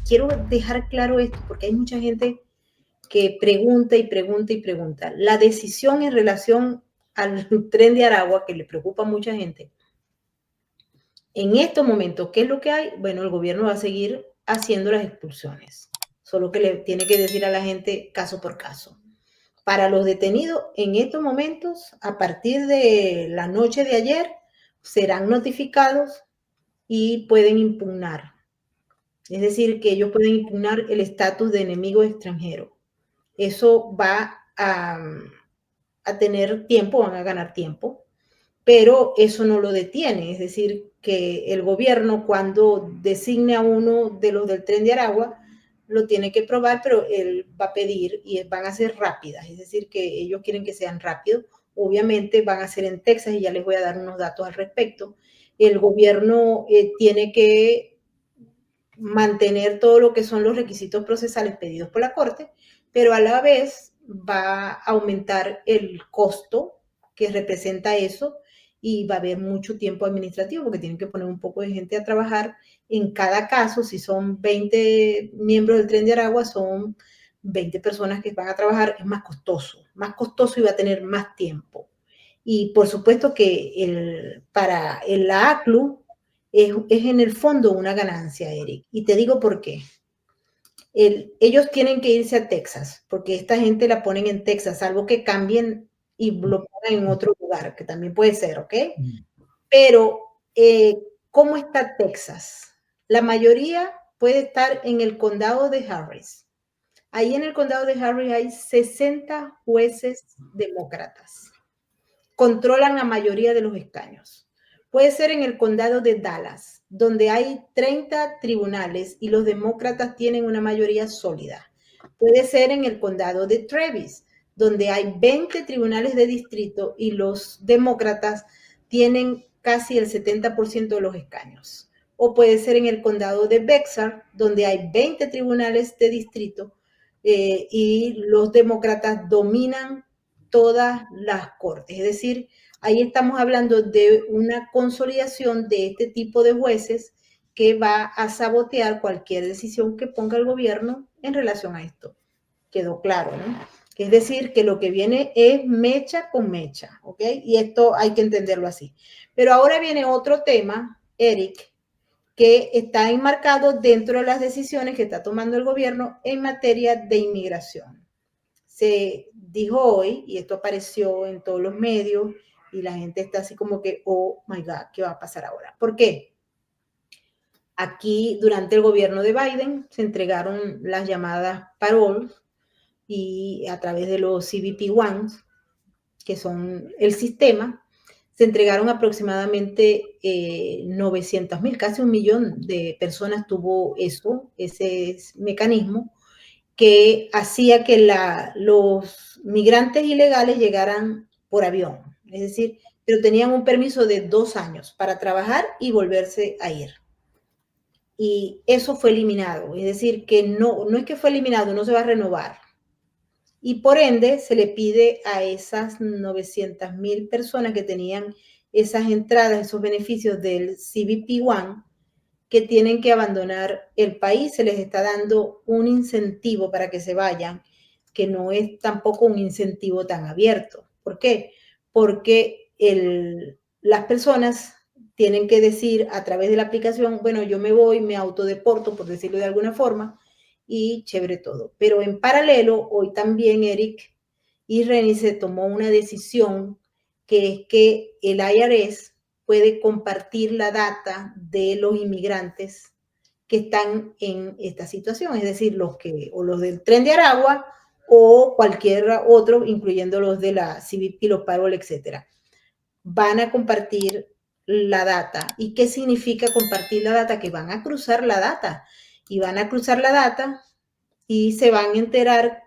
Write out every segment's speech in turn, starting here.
quiero dejar claro esto porque hay mucha gente que pregunta y pregunta y pregunta. La decisión en relación al tren de Aragua, que le preocupa a mucha gente, en estos momentos, ¿qué es lo que hay? Bueno, el gobierno va a seguir haciendo las expulsiones, solo que le tiene que decir a la gente caso por caso. Para los detenidos, en estos momentos, a partir de la noche de ayer, serán notificados y pueden impugnar. Es decir, que ellos pueden impugnar el estatus de enemigo extranjero. Eso va a tener tiempo, van a ganar tiempo, pero eso no lo detiene. Es decir, que el gobierno cuando designe a uno de los del tren de Aragua, lo tiene que probar, pero él va a pedir y van a ser rápidas. Es decir, que ellos quieren que sean rápidos. Obviamente van a ser en Texas y ya les voy a dar unos datos al respecto. El gobierno tiene que mantener todo lo que son los requisitos procesales pedidos por la Corte, pero a la vez va a aumentar el costo que representa eso y va a haber mucho tiempo administrativo porque tienen que poner un poco de gente a trabajar en cada caso. Si son 20 miembros del Tren de Aragua, son 20 personas que van a trabajar, es más costoso y va a tener más tiempo. Y por supuesto que para la ACLU es en el fondo una ganancia, Eric. Y te digo por qué. Ellos tienen que irse a Texas, porque esta gente la ponen en Texas, salvo que cambien y lo pongan en otro lugar, que también puede ser, ¿ok? Pero, ¿cómo está Texas? La mayoría puede estar en el condado de Harris. Ahí en el condado de Harris hay 60 jueces demócratas. Controlan la mayoría de los escaños. Puede ser en el condado de Dallas, donde hay 30 tribunales y los demócratas tienen una mayoría sólida. Puede ser en el condado de Travis, donde hay 20 tribunales de distrito y los demócratas tienen casi el 70% de los escaños. O puede ser en el condado de Bexar, donde hay 20 tribunales de distrito y los demócratas dominan todas las cortes. Es decir, ahí estamos hablando de una consolidación de este tipo de jueces que va a sabotear cualquier decisión que ponga el gobierno en relación a esto. Quedó claro, ¿no? Es decir, que lo que viene es mecha con mecha, ¿ok? Y esto hay que entenderlo así. Pero ahora viene otro tema, Eric, que está enmarcado dentro de las decisiones que está tomando el gobierno en materia de inmigración. Se dijo hoy, y esto apareció en todos los medios, y la gente está así como que, oh my God, ¿qué va a pasar ahora? ¿Por qué? Aquí, durante el gobierno de Biden, se entregaron las llamadas paroles y a través de los CBP-1s, que son el sistema, se entregaron aproximadamente 900,000, casi 1,000,000 de personas tuvo ese mecanismo que hacía que los migrantes ilegales llegaran por avión, es decir, pero tenían un permiso de 2 años para trabajar y volverse a ir. Y eso fue eliminado, es decir, que no es que fue eliminado, no se va a renovar. Y por ende se le pide a esas 900,000 personas que tenían esas entradas, esos beneficios del CBP-1, que tienen que abandonar el país. Se les está dando un incentivo para que se vayan, que no es tampoco un incentivo tan abierto. ¿Por qué? Porque las personas tienen que decir a través de la aplicación, bueno, yo me voy, me autodeporto, por decirlo de alguna forma, y chévere todo. Pero en paralelo, hoy también, Eric y Reni, se tomó una decisión que es que el IRS puede compartir la data de los inmigrantes que están en esta situación, es decir, los del Tren de Aragua o cualquier otro, incluyendo los de la CBP, los paroles, etcétera. Van a compartir la data. ¿Y qué significa compartir la data? Que van a cruzar la data y van a cruzar la data y se van a enterar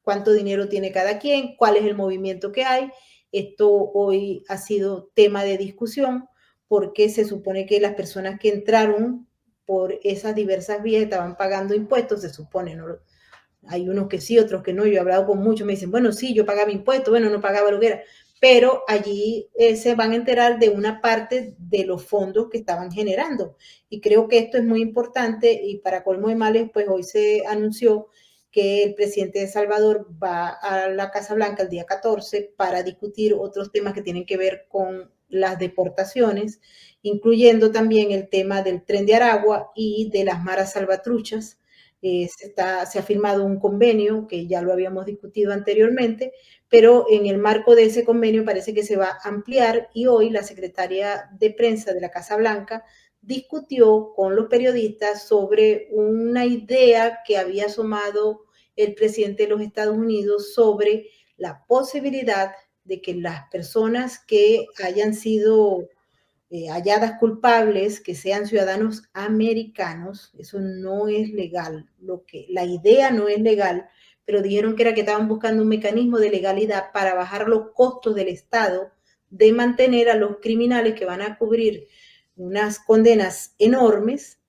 cuánto dinero tiene cada quien, cuál es el movimiento que hay. Esto hoy ha sido tema de discusión porque se supone que las personas que entraron por esas diversas vías estaban pagando impuestos, se supone, ¿no? Hay unos que sí, otros que no. Yo he hablado con muchos, me dicen, bueno, sí, yo pagaba impuestos, bueno, no pagaba lo que era, pero allí se van a enterar de una parte de los fondos que estaban generando. Y creo que esto es muy importante y para colmo de males, pues hoy se anunció que el presidente de Salvador va a la Casa Blanca el día 14 para discutir otros temas que tienen que ver con las deportaciones, incluyendo también el tema del Tren de Aragua y de las maras salvatruchas. Se ha firmado un convenio que ya lo habíamos discutido anteriormente, pero en el marco de ese convenio parece que se va a ampliar y hoy la secretaria de prensa de la Casa Blanca discutió con los periodistas sobre una idea que había asomado el presidente de los Estados Unidos sobre la posibilidad de que las personas que hayan sido halladas culpables, que sean ciudadanos americanos, eso no es legal. La idea no es legal, pero dijeron que era que estaban buscando un mecanismo de legalidad para bajar los costos del Estado de mantener a los criminales que van a cubrir unas condenas enormes,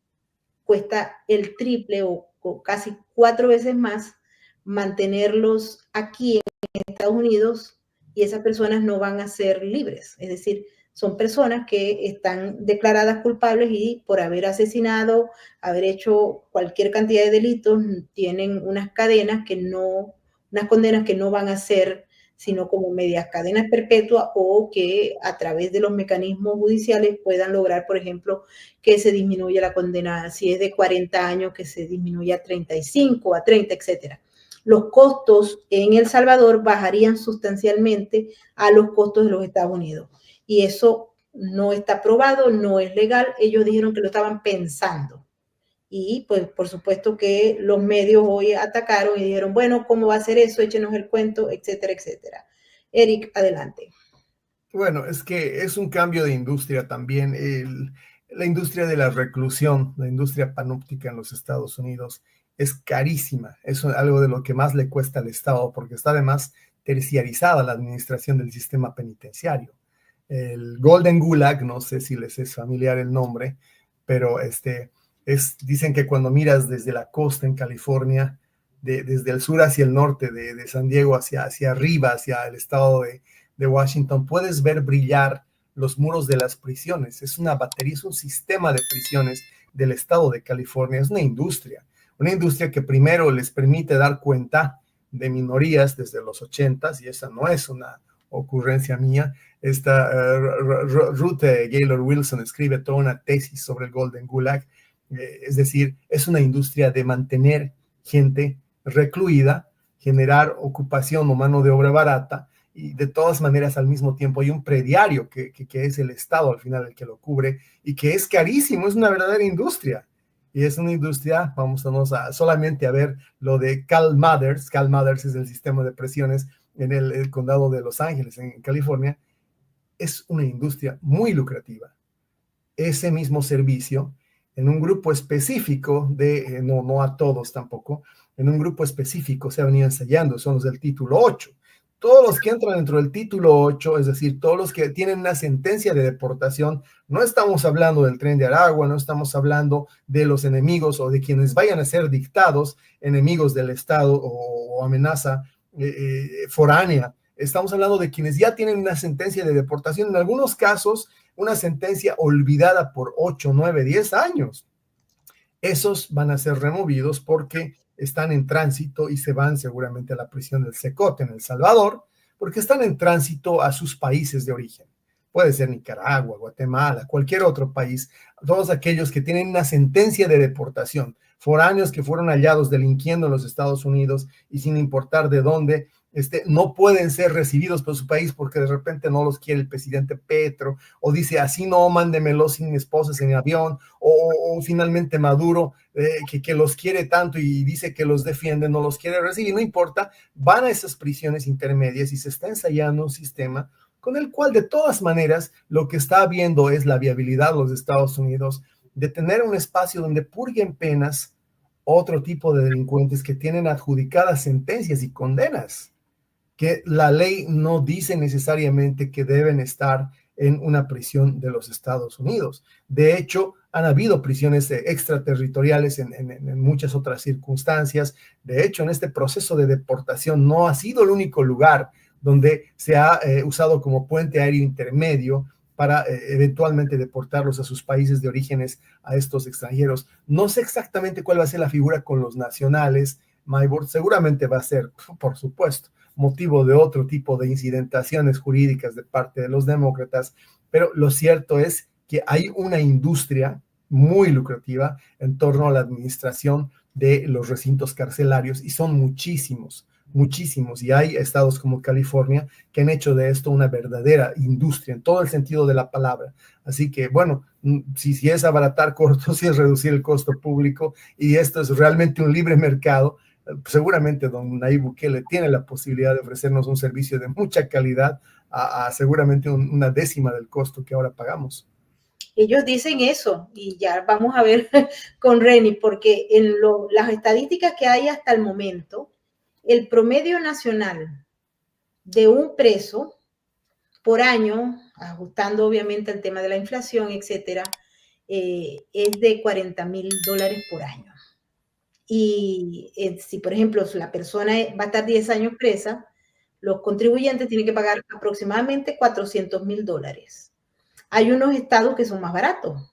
cuesta el triple o casi 4 veces más mantenerlos aquí en Estados Unidos y esas personas no van a ser libres. Es decir, son personas que están declaradas culpables y por haber asesinado, haber hecho cualquier cantidad de delitos, tienen unas cadenas que no, unas condenas que no van a ser sino como medias cadenas perpetuas o que a través de los mecanismos judiciales puedan lograr, por ejemplo, que se disminuya la condena, si es de 40 años, que se disminuya a 35, a 30, etcétera. Los costos en El Salvador bajarían sustancialmente a los costos de los Estados Unidos. Y eso no está aprobado, no es legal. Ellos dijeron que lo estaban pensando. Y pues por supuesto que los medios hoy atacaron y dijeron, bueno, ¿cómo va a ser eso? Échenos el cuento, etcétera, etcétera. Eric, adelante. Bueno, es que es un cambio de industria también. La industria de la reclusión, la industria panóptica en los Estados Unidos es carísima. Es algo de lo que más le cuesta al Estado porque está además terciarizada la administración del sistema penitenciario. El Golden Gulag, no sé si les es familiar el nombre, pero dicen que cuando miras desde la costa en California, desde el sur hacia el norte, de San Diego hacia arriba, hacia el estado de Washington, puedes ver brillar los muros de las prisiones. Es una batería, es un sistema de prisiones del estado de California. Es una industria que primero les permite dar cuenta de minorías desde los 80s, y esa no es una ocurrencia mía. Ruth Gaylor Wilson escribe toda una tesis sobre el Golden Gulag. Es decir, es una industria de mantener gente recluida, generar ocupación o mano de obra barata, y de todas maneras al mismo tiempo hay un prediario que es el Estado al final el que lo cubre y que es carísimo, es una verdadera industria. Y es una industria, vamos solamente a ver lo de Cal Mathers. Cal Mathers es el sistema de prisiones en el condado de Los Ángeles, en California. Es una industria muy lucrativa. Ese mismo servicio en un grupo específico no a todos tampoco, en un grupo específico se ha venido ensayando, son los del título 8. Todos los que entran dentro del título 8, es decir, todos los que tienen una sentencia de deportación, no estamos hablando del Tren de Aragua, no estamos hablando de los enemigos o de quienes vayan a ser dictados enemigos del Estado o amenaza foránea. Estamos hablando de quienes ya tienen una sentencia de deportación, en algunos casos una sentencia olvidada por 8, 9, 10 años. Esos van a ser removidos porque están en tránsito y se van seguramente a la prisión del Secote en El Salvador, porque están en tránsito a sus países de origen. Puede ser Nicaragua, Guatemala, cualquier otro país. Todos aquellos que tienen una sentencia de deportación, foráneos que fueron hallados delinquiendo en los Estados Unidos y sin importar de dónde, no pueden ser recibidos por su país porque de repente no los quiere el presidente Petro, o dice así no, mándemelos sin esposas en avión, o finalmente Maduro, que los quiere tanto y dice que los defiende, no los quiere recibir, no importa, van a esas prisiones intermedias y se está ensayando un sistema con el cual de todas maneras lo que está viendo es la viabilidad de los Estados Unidos de tener un espacio donde purguen penas otro tipo de delincuentes que tienen adjudicadas sentencias y condenas, que la ley no dice necesariamente que deben estar en una prisión de los Estados Unidos. De hecho, han habido prisiones extraterritoriales en muchas otras circunstancias. De hecho, en este proceso de deportación no ha sido el único lugar donde se ha usado como puente aéreo intermedio para eventualmente deportarlos a sus países de orígenes a estos extranjeros. No sé exactamente cuál va a ser la figura con los nacionales, Maybord, seguramente va a ser, por supuesto, motivo de otro tipo de incidentaciones jurídicas de parte de los demócratas, pero lo cierto es que hay una industria muy lucrativa en torno a la administración de los recintos carcelarios y son muchísimos, muchísimos, y hay estados como California que han hecho de esto una verdadera industria en todo el sentido de la palabra. Así que, bueno, si es abaratar costos, si es reducir el costo público, y esto es realmente un libre mercado, seguramente don Nayib Bukele tiene la posibilidad de ofrecernos un servicio de mucha calidad a seguramente una décima del costo que ahora pagamos. Ellos dicen eso, y ya vamos a ver con Reni, porque en las estadísticas que hay hasta el momento, el promedio nacional de un preso por año, ajustando obviamente el tema de la inflación, etcétera, es de $40,000 por año. Y si, por ejemplo, la persona va a estar 10 años presa, los contribuyentes tienen que pagar aproximadamente $400,000. Hay unos estados que son más baratos.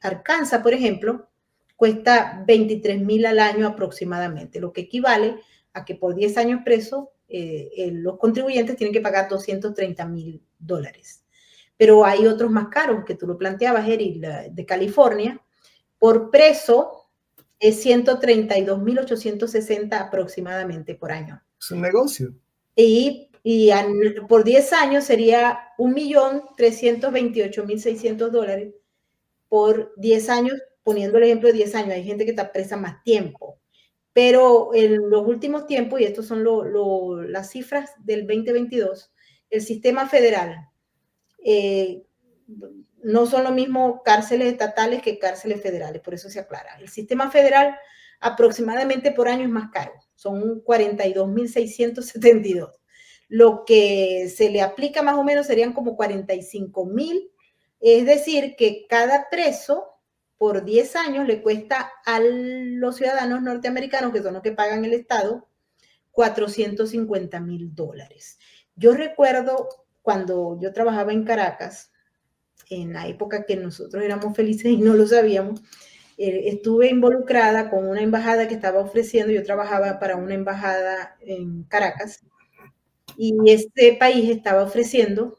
Arkansas, por ejemplo, cuesta 23,000 al año aproximadamente, lo que equivale a que por 10 años preso los contribuyentes tienen que pagar $230,000. Pero hay otros más caros, que tú lo planteabas, Eri, de California. Por preso es 132,860 aproximadamente por año. Es un negocio. Y por 10 años sería $1,328,600 por 10 años, poniendo el ejemplo de 10 años. Hay gente que está presa más tiempo. Pero en los últimos tiempos, y estos son las cifras del 2022, el sistema federal no son lo mismo cárceles estatales que cárceles federales, por eso se aclara. El sistema federal aproximadamente por año es más caro, son 42,672. Lo que se le aplica más o menos serían como 45,000, es decir, que cada preso por 10 años le cuesta a los ciudadanos norteamericanos, que son los que pagan el Estado, $450,000. Yo recuerdo cuando yo trabajaba en Caracas, en la época que nosotros éramos felices y no lo sabíamos, estuve involucrada con una embajada que estaba ofreciendo, yo trabajaba para una embajada en Caracas, y este país estaba ofreciendo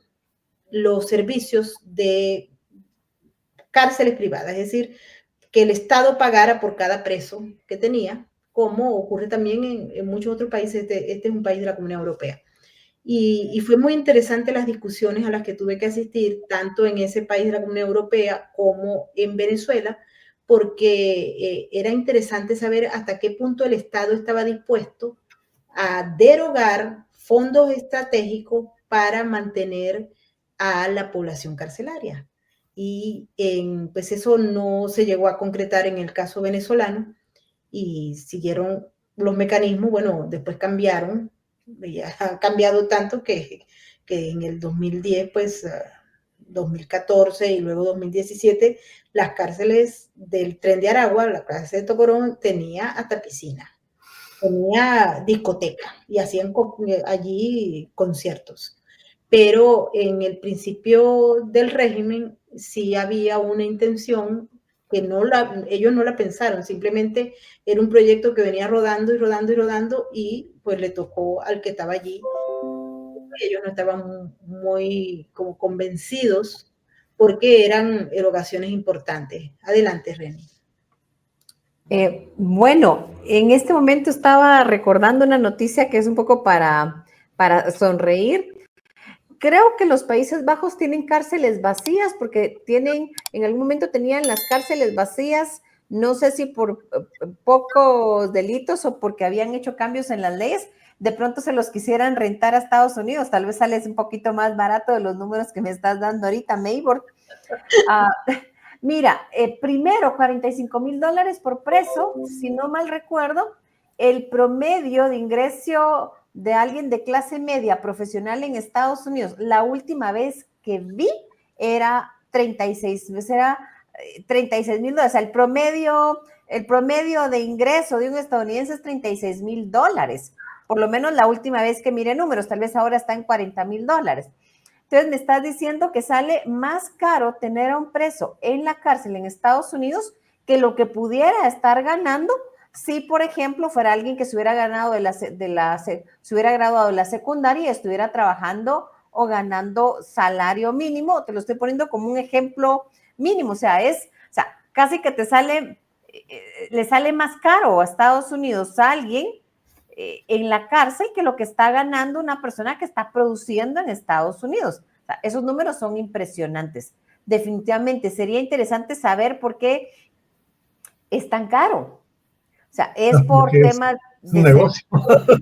los servicios de cárceles privadas, es decir, que el Estado pagara por cada preso que tenía, como ocurre también en muchos otros países. Este es un país de la Comunidad Europea. Y fue muy interesante las discusiones a las que tuve que asistir, tanto en ese país de la Comunidad Europea como en Venezuela, porque era interesante saber hasta qué punto el Estado estaba dispuesto a derogar fondos estratégicos para mantener a la población carcelaria. Y pues eso no se llegó a concretar en el caso venezolano, y siguieron los mecanismos, bueno, después cambiaron, ya ha cambiado tanto que en el 2010, pues 2014 y luego 2017, las cárceles del Tren de Aragua, la cárcel de Tocorón, tenía hasta piscina, tenía discoteca y hacían allí conciertos. Pero en el principio del régimen sí había una intención que ellos no la pensaron, simplemente era un proyecto que venía rodando y rodando y rodando, y pues le tocó al que estaba allí. Ellos no estaban muy como convencidos porque eran erogaciones importantes. Adelante, Reni. Bueno, en este momento estaba recordando una noticia que es un poco para sonreír. Creo que los Países Bajos tienen cárceles vacías porque en algún momento tenían las cárceles vacías, no sé si por pocos delitos o porque habían hecho cambios en las leyes. De pronto se los quisieran rentar a Estados Unidos, tal vez sale un poquito más barato de los números que me estás dando ahorita, Maybord. Mira, primero $45,000 por preso, si no mal recuerdo. El promedio de ingreso de alguien de clase media profesional en Estados Unidos, la última vez que vi era 36,000 dólares. O sea, el promedio de ingreso de un estadounidense es $36,000. por lo menos la última vez que miré números, tal vez ahora está en $40,000. Entonces me estás diciendo que sale más caro tener a un preso en la cárcel en Estados Unidos que lo que pudiera estar ganando si, por ejemplo, fuera alguien que se hubiera ganado se hubiera graduado de la secundaria y estuviera trabajando o ganando salario mínimo. Te lo estoy poniendo como un ejemplo mínimo, o sea, casi que le sale más caro a Estados Unidos a alguien en la cárcel que lo que está ganando una persona que está produciendo en Estados Unidos. O sea, esos números son impresionantes. Definitivamente sería interesante saber por qué es tan caro. O sea, es por temas es un negocio.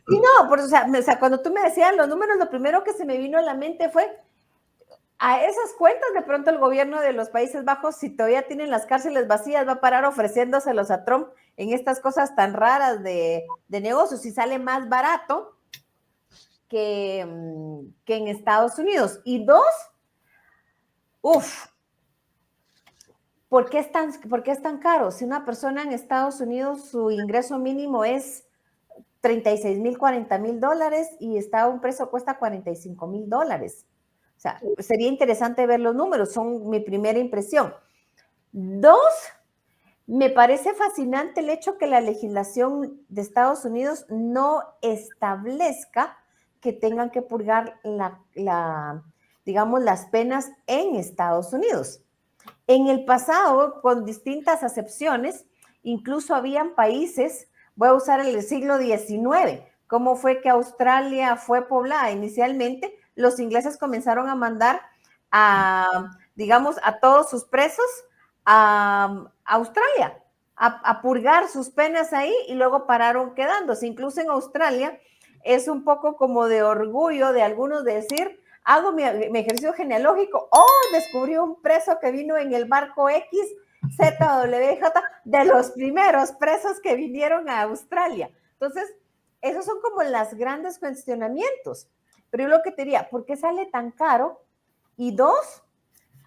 Sí, no, o sea, cuando tú me decías los números, lo primero que se me vino a la mente fue a esas cuentas. De pronto el gobierno de los Países Bajos, si todavía tienen las cárceles vacías, va a parar ofreciéndoselos a Trump en estas cosas tan raras de negocios y sale más barato que en Estados Unidos. Y dos, ¿por qué es tan caro? Si una persona en Estados Unidos su ingreso mínimo es $36,000, $40,000 y un preso cuesta $45,000. O sea, sería interesante ver los números, son mi primera impresión. Dos, me parece fascinante el hecho que la legislación de Estados Unidos no establezca que tengan que purgar digamos, las penas en Estados Unidos. En el pasado, con distintas acepciones, incluso habían países, voy a usar el siglo XIX, cómo fue que Australia fue poblada inicialmente. Los ingleses comenzaron a mandar digamos, a todos sus presos a Australia, a purgar sus penas ahí y luego pararon quedándose. Incluso en Australia es un poco como de orgullo de algunos de decir, hago mi ejercicio genealógico, descubrí un preso que vino en el barco XZWJ, de los primeros presos que vinieron a Australia. Entonces, esos son como los grandes cuestionamientos. Pero yo lo que te diría, ¿por qué sale tan caro? Y dos,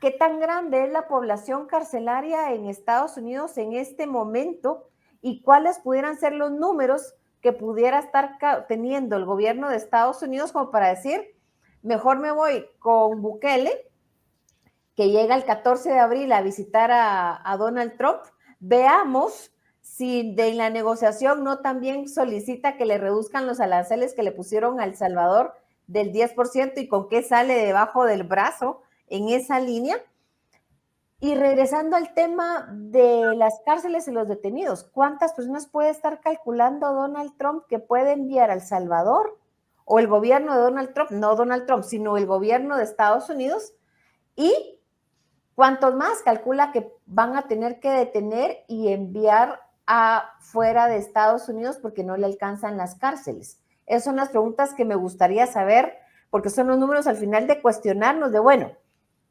¿qué tan grande es la población carcelaria en Estados Unidos en este momento? ¿Y cuáles pudieran ser los números que pudiera estar teniendo el gobierno de Estados Unidos como para decir, mejor me voy con Bukele, que llega el 14 de abril a visitar a Donald Trump? Veamos si de la negociación no también solicita que le reduzcan los aranceles que le pusieron a El Salvador del 10% y con qué sale debajo del brazo en esa línea. Y regresando al tema de las cárceles y los detenidos, ¿cuántas personas puede estar calculando Donald Trump que puede enviar a El Salvador? O el gobierno de Donald Trump, no Donald Trump, sino el gobierno de Estados Unidos. ¿Y cuántos más calcula que van a tener que detener y enviar fuera de Estados Unidos porque no le alcanzan las cárceles? Esas son las preguntas que me gustaría saber, porque son los números al final de cuestionarnos de, bueno,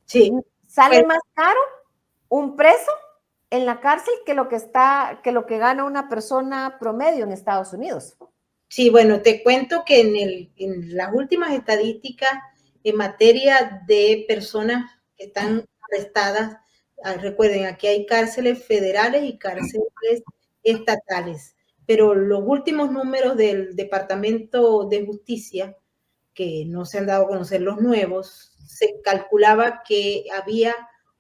sí, ¿sale más caro un preso en la cárcel que lo que gana una persona promedio en Estados Unidos? Sí, bueno, te cuento que en las últimas estadísticas en materia de personas que están arrestadas, recuerden, aquí hay cárceles federales y cárceles estatales, pero los últimos números del Departamento de Justicia, que no se han dado a conocer los nuevos, se calculaba que había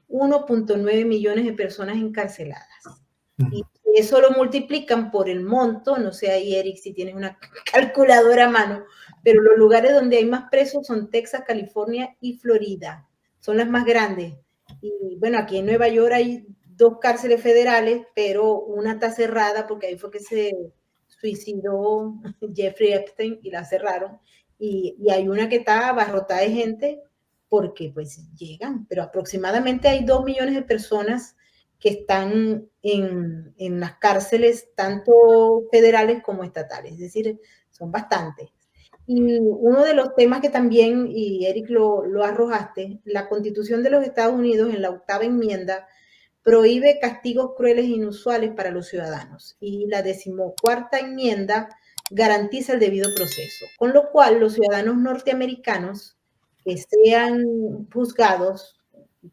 1.9 millones de personas encarceladas. Y eso lo multiplican por el monto, no sé ahí, Eric, si tienes una calculadora a mano, pero los lugares donde hay más presos son Texas, California y Florida. Son las más grandes. Y bueno, aquí en Nueva York hay 2 cárceles federales, pero una está cerrada porque ahí fue que se suicidó Jeffrey Epstein y la cerraron. Y hay una que está abarrotada de gente porque pues llegan, pero aproximadamente hay 2 millones de personas que están en las cárceles, tanto federales como estatales, es decir, son bastantes. Y uno de los temas que también, y Eric lo arrojaste, la Constitución de los Estados Unidos en la 8ª enmienda prohíbe castigos crueles e inusuales para los ciudadanos y la 14ª enmienda garantiza el debido proceso, con lo cual los ciudadanos norteamericanos que sean juzgados,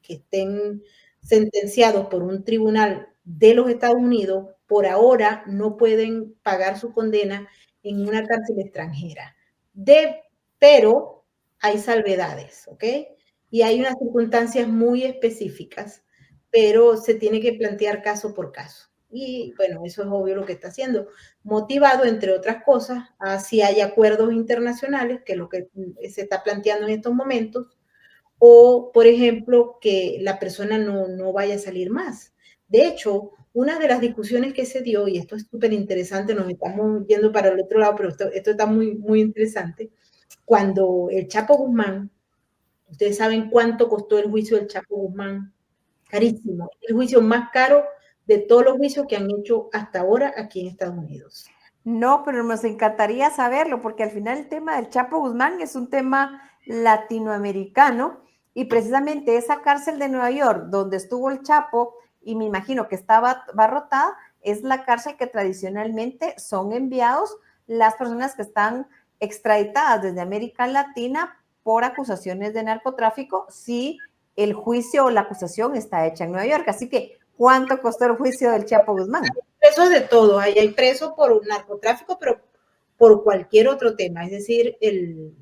que estén sentenciados por un tribunal de los Estados Unidos, por ahora no pueden pagar su condena en una cárcel extranjera. Pero hay salvedades, ¿ok? Y hay unas circunstancias muy específicas, pero se tiene que plantear caso por caso. Y bueno, eso es obvio lo que está haciendo, motivado, entre otras cosas, a si hay acuerdos internacionales, que es lo que se está planteando en estos momentos, o, por ejemplo, que la persona no vaya a salir más. De hecho, una de las discusiones que se dio, y esto es súper interesante, nos estamos yendo para el otro lado, pero esto está muy, muy interesante, cuando el Chapo Guzmán, ustedes saben cuánto costó el juicio del Chapo Guzmán, carísimo, el juicio más caro de todos los juicios que han hecho hasta ahora aquí en Estados Unidos. No, pero nos encantaría saberlo, porque al final el tema del Chapo Guzmán es un tema latinoamericano y precisamente esa cárcel de Nueva York donde estuvo el Chapo, y me imagino que estaba abarrotada, es la cárcel que tradicionalmente son enviados las personas que están extraditadas desde América Latina por acusaciones de narcotráfico si el juicio o la acusación está hecha en Nueva York. Así que, ¿cuánto costó el juicio del Chapo Guzmán? Presos de todo, ahí hay presos por narcotráfico, pero por cualquier otro tema, es decir, el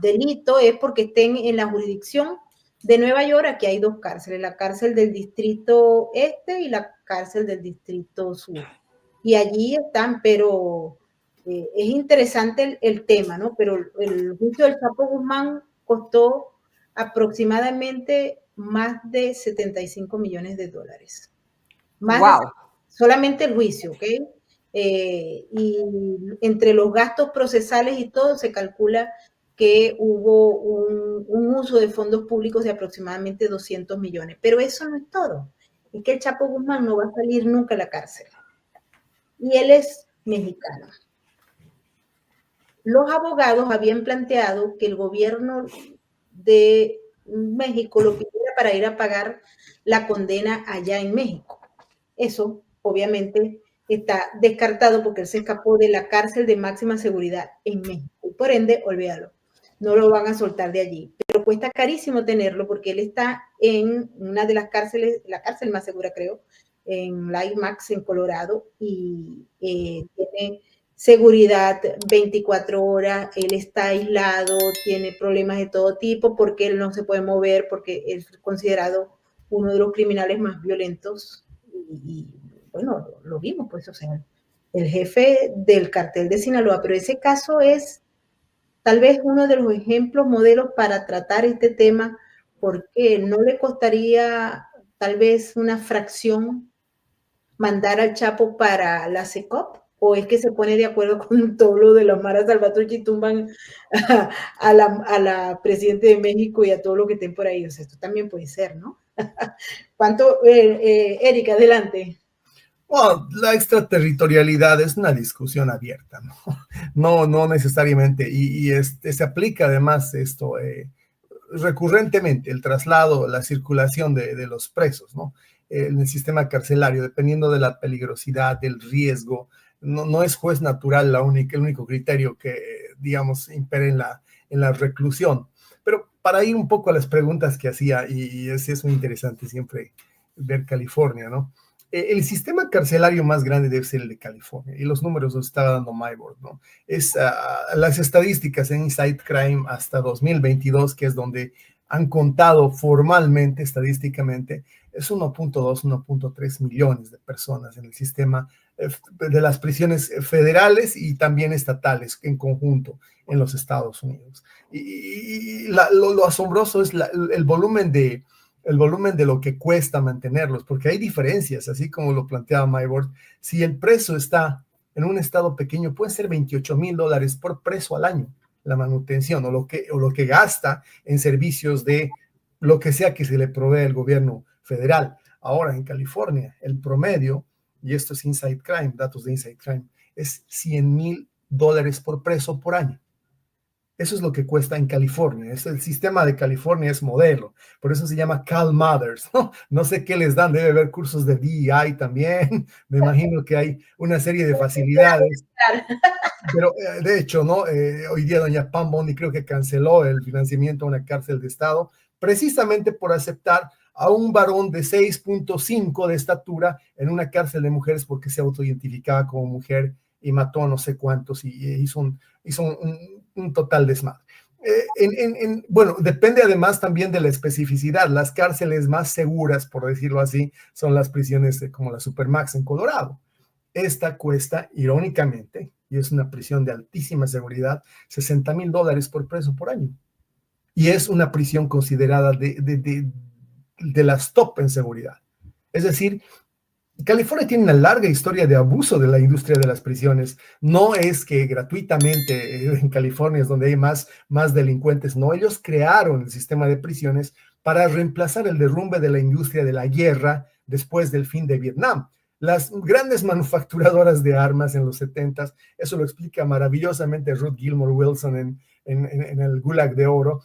delito es porque estén en la jurisdicción de Nueva York. Aquí hay dos cárceles, la cárcel del distrito este y la cárcel del distrito sur. Y allí están, pero es interesante el tema, ¿no? Pero el juicio del Chapo Guzmán costó aproximadamente más de $75 millones. Más Wow. solamente el juicio, ¿ok? Y entre los gastos procesales y todo se calcula que hubo un uso de fondos públicos de aproximadamente 200 millones. Pero eso no es todo. Es que el Chapo Guzmán no va a salir nunca a la cárcel. Y él es mexicano. Los abogados habían planteado que el gobierno de México lo pidiera para ir a pagar la condena allá en México. Eso, obviamente, está descartado porque él se escapó de la cárcel de máxima seguridad en México. Y por ende, olvídalo, no lo van a soltar de allí. Pero cuesta carísimo tenerlo porque él está en una de las cárceles, la cárcel más segura, creo, en Limax, en Colorado, y tiene seguridad 24 horas, él está aislado, tiene problemas de todo tipo porque él no se puede mover, porque es considerado uno de los criminales más violentos. Y bueno, lo vimos, pues, o sea, el jefe del cartel de Sinaloa, pero ese caso es tal vez uno de los ejemplos, modelos para tratar este tema, porque no le costaría tal vez una fracción mandar al Chapo para la CECOP, o es que se pone de acuerdo con todo lo de los Mara Salvatrucha y tumban a la presidente de México y a todo lo que estén por ahí. O sea, esto también puede ser, ¿no? ¿Cuánto? Erika, adelante. Bueno, la extraterritorialidad es una discusión abierta, ¿no? No necesariamente, y se aplica además esto recurrentemente, el traslado, la circulación de los presos, ¿no? En el sistema carcelario, dependiendo de la peligrosidad, del riesgo, no es juez natural el único criterio que, digamos, impera en la reclusión. Pero para ir un poco a las preguntas que hacía, y es muy interesante siempre ver California, ¿no? El sistema carcelario más grande debe ser el de California, y los números los estaba dando Myboard, ¿no? Las estadísticas en Inside Crime hasta 2022, que es donde han contado formalmente, estadísticamente, es 1.2, 1.3 millones de personas en el sistema de las prisiones federales y también estatales en conjunto en los Estados Unidos. Y lo asombroso es el volumen de lo que cuesta mantenerlos, porque hay diferencias, así como lo planteaba Myboard. Si el preso está en un estado pequeño, puede ser $28,000 por preso al año, la manutención, o lo que gasta en servicios de lo que sea que se le provee al gobierno federal. Ahora, en California, el promedio, y esto es Inside Crime, datos de Inside Crime, es $100,000 por preso por año. Eso es lo que cuesta en California. El sistema de California es modelo. Por eso se llama Cal Mothers, ¿no? No sé qué les dan. Debe haber cursos de DEI también. Me imagino que hay una serie de facilidades. Pero, de hecho, ¿no? Hoy día doña Pam Bondi creo que canceló el financiamiento a una cárcel de Estado precisamente por aceptar a un varón de 6.5 de estatura en una cárcel de mujeres porque se autoidentificaba como mujer y mató a no sé cuántos y hizo un total desmadre. Bueno, depende además también de la especificidad. Las cárceles más seguras, por decirlo así, son las prisiones como la Supermax en Colorado. Esta cuesta, irónicamente, y es una prisión de altísima seguridad, $60,000 por preso por año. Y es una prisión considerada de las top en seguridad. Es decir, California tiene una larga historia de abuso de la industria de las prisiones. No es que gratuitamente en California es donde hay más delincuentes. No, ellos crearon el sistema de prisiones para reemplazar el derrumbe de la industria de la guerra después del fin de Vietnam. Las grandes manufacturadoras de armas en los 70s, eso lo explica maravillosamente Ruth Gilmore Wilson en el Gulag de Oro.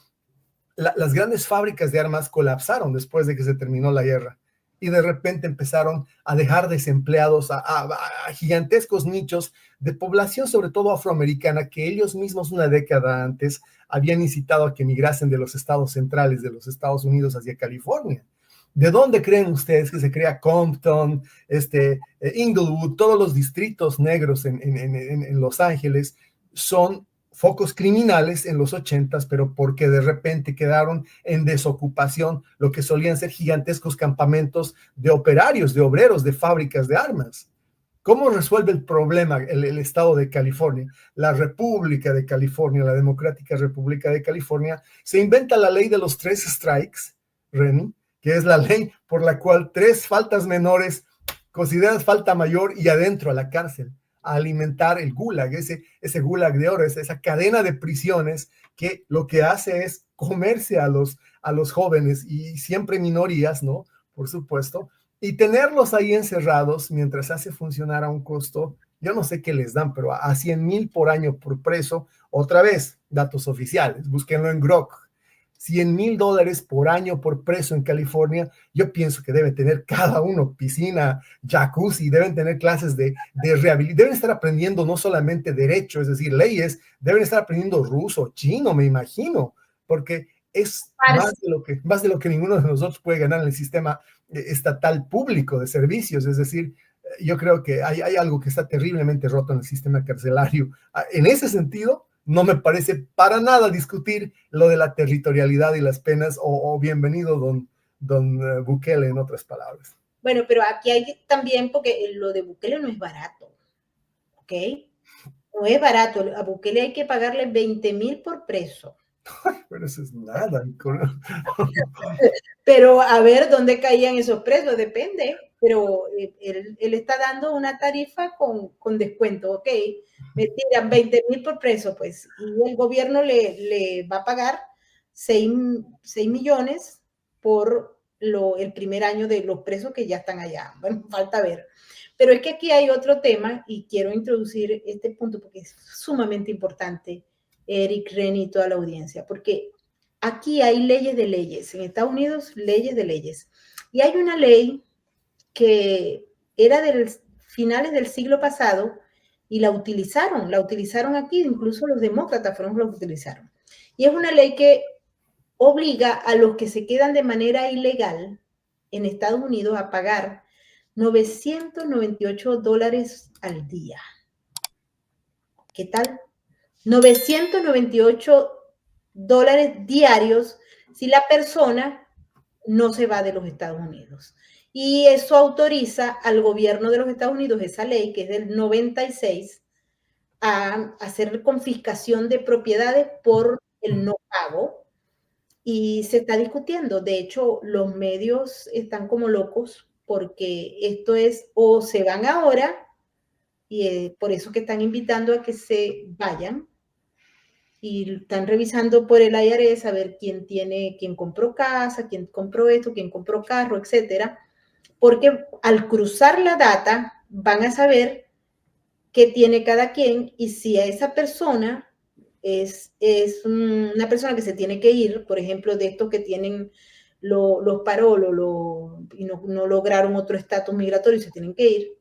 Las grandes fábricas de armas colapsaron después de que se terminó la guerra. Y de repente empezaron a dejar desempleados a gigantescos nichos de población, sobre todo afroamericana, que ellos mismos una década antes habían incitado a que migrasen de los estados centrales de los Estados Unidos hacia California. ¿De dónde creen ustedes que se crea Compton, Inglewood, todos los distritos negros en Los Ángeles son focos criminales en los 80s, pero porque de repente quedaron en desocupación lo que solían ser gigantescos campamentos de operarios, de obreros, de fábricas de armas? ¿Cómo resuelve el problema el estado de California? La República de California, la Democrática República de California, se inventa la ley de los 3 strikes, Reni, que es la ley por la cual 3 faltas menores consideradas falta mayor y adentro a la cárcel, a alimentar el gulag, ese gulag de oro, esa cadena de prisiones que lo que hace es comerse a los jóvenes y siempre minorías, ¿no? Por supuesto, y tenerlos ahí encerrados mientras hace funcionar a un costo, yo no sé qué les dan, pero a $100,000 por año por preso. Otra vez, datos oficiales, búsquenlo en Grok. $100,000 por año por preso en California. Yo pienso que debe tener cada uno piscina, jacuzzi, deben tener clases de rehabilitación, deben estar aprendiendo no solamente derecho, es decir, leyes, deben estar aprendiendo ruso, chino, me imagino, porque es más de lo que ninguno de nosotros puede ganar en el sistema estatal público de servicios. Es decir, yo creo que hay algo que está terriblemente roto en el sistema carcelario. En ese sentido, no me parece para nada discutir lo de la territorialidad y las penas, o bienvenido don Bukele, en otras palabras. Bueno, pero aquí hay también, porque lo de Bukele no es barato, ¿ok? No es barato. A Bukele hay que pagarle 20,000 por preso. Pero eso es nada. Pero a ver dónde caían esos presos, depende. Pero él está dando una tarifa con descuento, ¿ok? Me tiran 20,000 por preso, pues, y el gobierno le va a pagar 6 millones por el primer año de los presos que ya están allá. Bueno, falta ver. Pero es que aquí hay otro tema y quiero introducir este punto porque es sumamente importante, Eric, Reni y toda la audiencia, porque aquí hay leyes de leyes. En Estados Unidos, leyes de leyes. Y hay una ley que era de finales del siglo pasado y la utilizaron aquí, incluso los demócratas fueron los que utilizaron. Y es una ley que obliga a los que se quedan de manera ilegal en Estados Unidos a pagar $998 al día. ¿Qué tal? $998 diarios si la persona no se va de los Estados Unidos. Y eso autoriza al gobierno de los Estados Unidos, esa ley que es del 96, a hacer confiscación de propiedades por el no pago. Y se está discutiendo. De hecho, los medios están como locos porque esto es o se van ahora y por eso que están invitando a que se vayan y están revisando por el IRS a ver quién compró casa, quién compró esto, quién compró carro, etcétera, porque al cruzar la data van a saber qué tiene cada quien y si a esa persona es una persona que se tiene que ir, por ejemplo, de estos que tienen los parolos y no lograron otro estatus migratorio y se tienen que ir.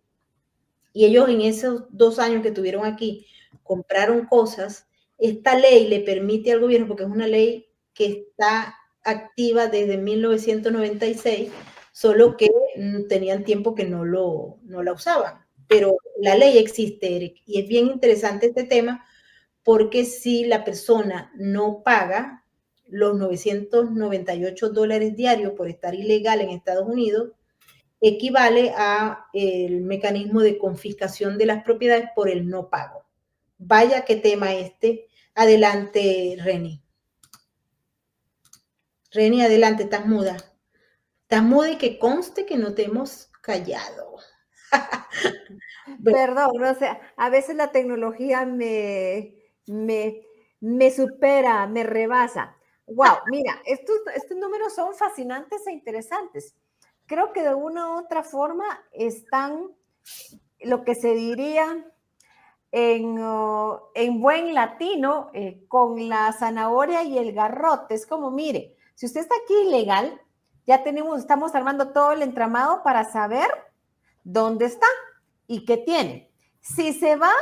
Y ellos en esos 2 años que estuvieron aquí compraron cosas. Esta ley le permite al gobierno, porque es una ley que está activa desde 1996, solo que tenían tiempo que no la usaban. pero la ley existe, Eric, y es bien interesante este tema porque si la persona no paga los $998 diarios por estar ilegal en Estados Unidos, equivale a el mecanismo de confiscación de las propiedades por el no pago. Vaya qué tema este. Adelante, Reni. Reni, adelante, estás muda. Estás muda y que conste que no te hemos callado. Perdón, no sé, a veces la tecnología me supera, me rebasa. Wow, mira, estos números son fascinantes e interesantes. Creo que de una u otra forma están lo que se diría en buen latino con la zanahoria y el garrote. Es como, mire, si usted está aquí ilegal, ya estamos armando todo el entramado para saber dónde está y qué tiene. Si se va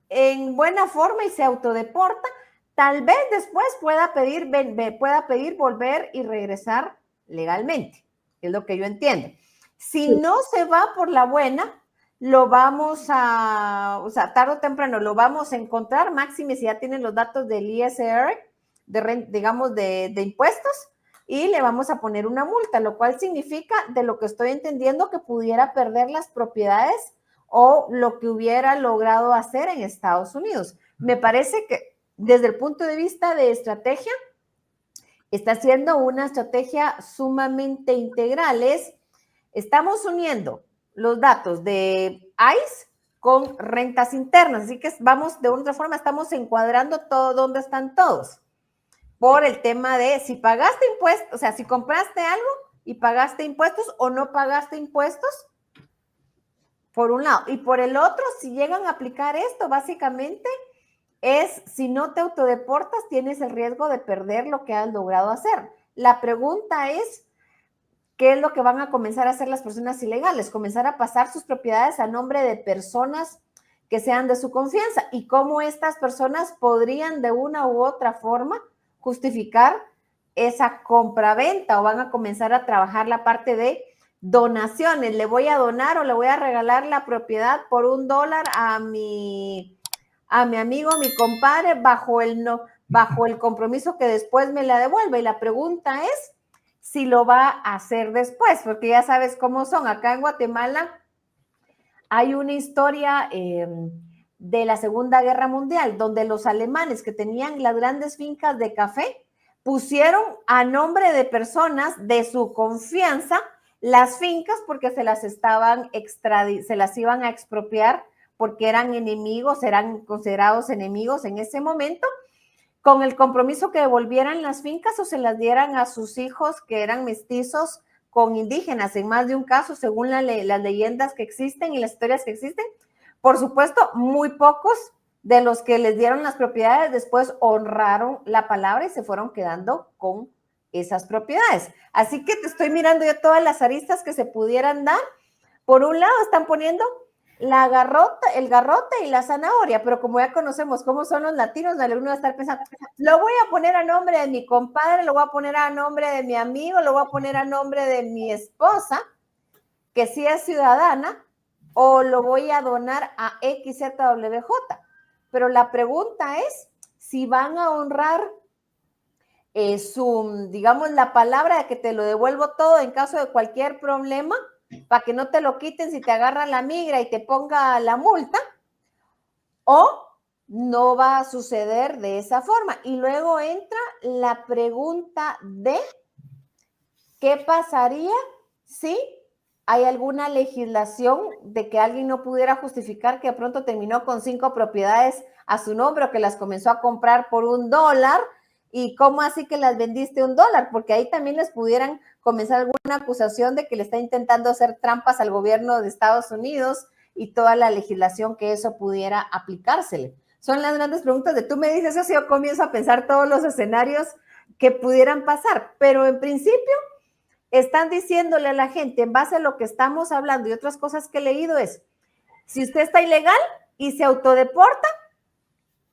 en buena forma y se autodeporta, tal vez después pueda pedir volver y regresar legalmente. Es lo que yo entiendo. Si no se va por la buena, lo vamos a, o sea, tarde o temprano lo vamos a encontrar, máxime si ya tienen los datos del ISR, digamos, de impuestos, y le vamos a poner una multa, lo cual significa, de lo que estoy entendiendo, que pudiera perder las propiedades o lo que hubiera logrado hacer en Estados Unidos. Me parece que desde el punto de vista de estrategia, está siendo una estrategia sumamente integral. Estamos uniendo los datos de ICE con rentas internas, así que vamos, de otra forma, estamos encuadrando todo donde están todos. Por el tema de si pagaste impuestos, o sea, si compraste algo y pagaste impuestos o no pagaste impuestos, por un lado. Y por el otro, si llegan a aplicar esto, básicamente es, si no te autodeportas, tienes el riesgo de perder lo que has logrado hacer. La pregunta es, ¿qué es lo que van a comenzar a hacer las personas ilegales? Comenzar a pasar sus propiedades a nombre de personas que sean de su confianza, y cómo estas personas podrían de una u otra forma justificar esa compraventa, o van a comenzar a trabajar la parte de donaciones. Le voy a donar o le voy a regalar la propiedad por $1 a mi amigo, mi compadre, bajo el compromiso que después me la devuelva. Y la pregunta es si lo va a hacer después, porque ya sabes cómo son. Acá en Guatemala hay una historia de la Segunda Guerra Mundial, donde los alemanes que tenían las grandes fincas de café pusieron a nombre de personas de su confianza las fincas, porque se las iban a expropiar porque eran enemigos, eran considerados enemigos en ese momento, con el compromiso que devolvieran las fincas o se las dieran a sus hijos que eran mestizos con indígenas, en más de un caso, según las leyendas que existen y las historias que existen. Por supuesto, muy pocos de los que les dieron las propiedades después honraron la palabra y se fueron quedando con esas propiedades. Así que te estoy mirando yo todas las aristas que se pudieran dar. Por un lado están poniendo el garrote y la zanahoria, pero como ya conocemos cómo son los latinos, alguno va a estar pensando, lo voy a poner a nombre de mi compadre, lo voy a poner a nombre de mi amigo, lo voy a poner a nombre de mi esposa, que sí es ciudadana, o lo voy a donar a XZWJ. Pero la pregunta es si van a honrar digamos, la palabra de que te lo devuelvo todo en caso de cualquier problema, para que no te lo quiten si te agarra la migra y te ponga la multa, o no va a suceder de esa forma. Y luego entra la pregunta de ¿qué pasaría si hay alguna legislación de que alguien no pudiera justificar que de pronto terminó con 5 propiedades a su nombre o que las comenzó a comprar por $1? ¿Y cómo así que las vendiste $1? Porque ahí también les pudieran comenzar alguna acusación de que le está intentando hacer trampas al gobierno de Estados Unidos y toda la legislación que eso pudiera aplicársele. Son las grandes preguntas de tú me dices eso, yo comienzo a pensar todos los escenarios que pudieran pasar, pero en principio están diciéndole a la gente, en base a lo que estamos hablando y otras cosas que he leído, es, si usted está ilegal y se autodeporta,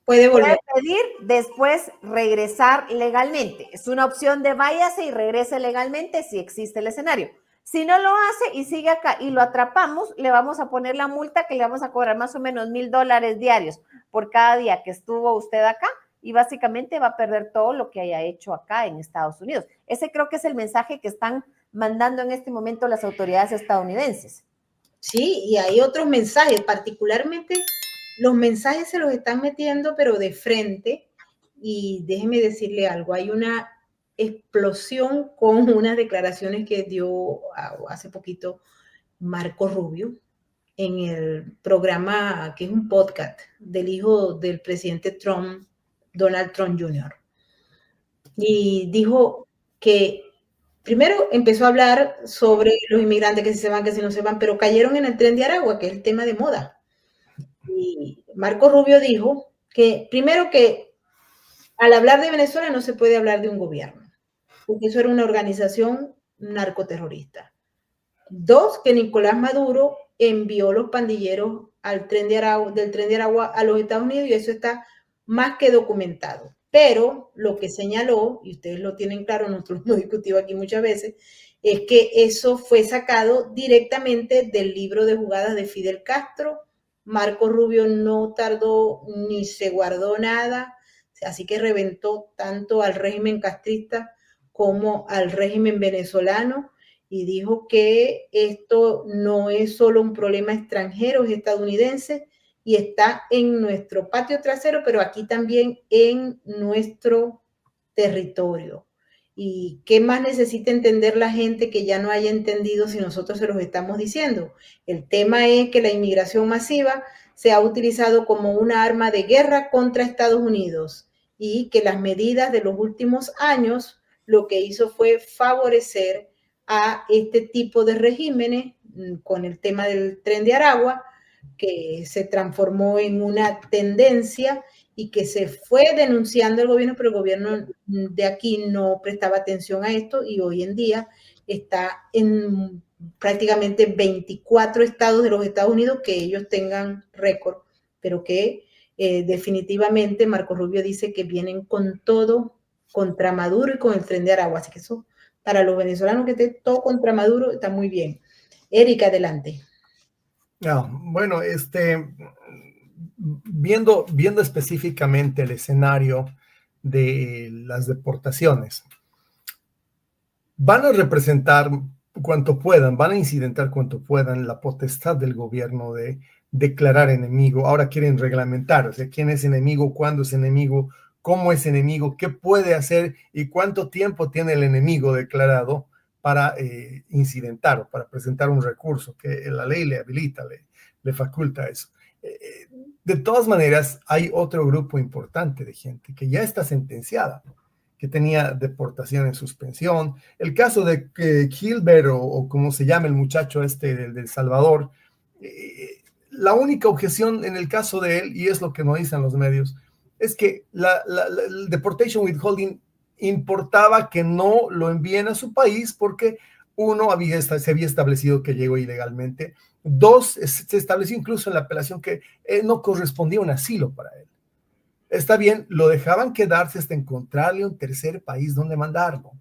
puede pedir después regresar legalmente. Es una opción de váyase y regrese legalmente si existe el escenario. Si no lo hace y sigue acá y lo atrapamos, le vamos a poner la multa que le vamos a cobrar más o menos $1,000 diarios por cada día que estuvo usted acá y básicamente va a perder todo lo que haya hecho acá en Estados Unidos. Ese creo que es el mensaje que están mandando en este momento las autoridades estadounidenses. Sí, y hay otros mensajes, particularmente los mensajes se los están metiendo, pero de frente. Y déjeme decirle algo, hay una explosión con unas declaraciones que dio hace poquito Marco Rubio en el programa, que es un podcast del hijo del presidente Trump, Donald Trump Jr. Y dijo que primero empezó a hablar sobre los inmigrantes que si se van, que si no se van, pero cayeron en el tren de Aragua, que es el tema de moda. Y Marco Rubio dijo que primero que al hablar de Venezuela no se puede hablar de un gobierno, porque eso era una organización narcoterrorista. Dos, que Nicolás Maduro envió los pandilleros al tren de Aragua, del tren de Aragua a los Estados Unidos, y eso está más que documentado. Pero lo que señaló, y ustedes lo tienen claro, nosotros lo hemos discutido aquí muchas veces, es que eso fue sacado directamente del libro de jugadas de Fidel Castro. Marco Rubio no tardó ni se guardó nada, así que reventó tanto al régimen castrista como al régimen venezolano, y dijo que esto no es solo un problema extranjero, es estadounidense y está en nuestro patio trasero, pero aquí también en nuestro territorio. ¿Y qué más necesita entender la gente que ya no haya entendido si nosotros se los estamos diciendo? El tema es que la inmigración masiva se ha utilizado como una arma de guerra contra Estados Unidos y que las medidas de los últimos años lo que hizo fue favorecer a este tipo de regímenes con el tema del tren de Aragua, que se transformó en una tendencia y que se fue denunciando el gobierno, pero el gobierno de aquí no prestaba atención a esto y hoy en día está en prácticamente 24 estados de los Estados Unidos que ellos tengan récord, pero que definitivamente Marco Rubio dice que vienen con todo contra Maduro y con el tren de Aragua, así que eso para los venezolanos que esté todo contra Maduro está muy bien. Erika, adelante. No, bueno, viendo específicamente el escenario de las deportaciones, van a representar cuanto puedan, van a incidentar cuanto puedan la potestad del gobierno de declarar enemigo. Ahora quieren reglamentar, o sea, quién es enemigo, cuándo es enemigo, cómo es enemigo, qué puede hacer y cuánto tiempo tiene el enemigo declarado para incidentar o para presentar un recurso que la ley le habilita, le faculta eso. De todas maneras, hay otro grupo importante de gente que ya está sentenciada, que tenía deportación en suspensión. El caso de Gilbert, o como se llama el muchacho del Salvador, la única objeción en el caso de él, y es lo que nos dicen los medios, es que el deportation withholding importaba que no lo envíen a su país porque uno, se había establecido que llegó ilegalmente. Dos, se estableció incluso en la apelación que no correspondía un asilo para él. Está bien, lo dejaban quedarse hasta encontrarle un tercer país donde mandarlo.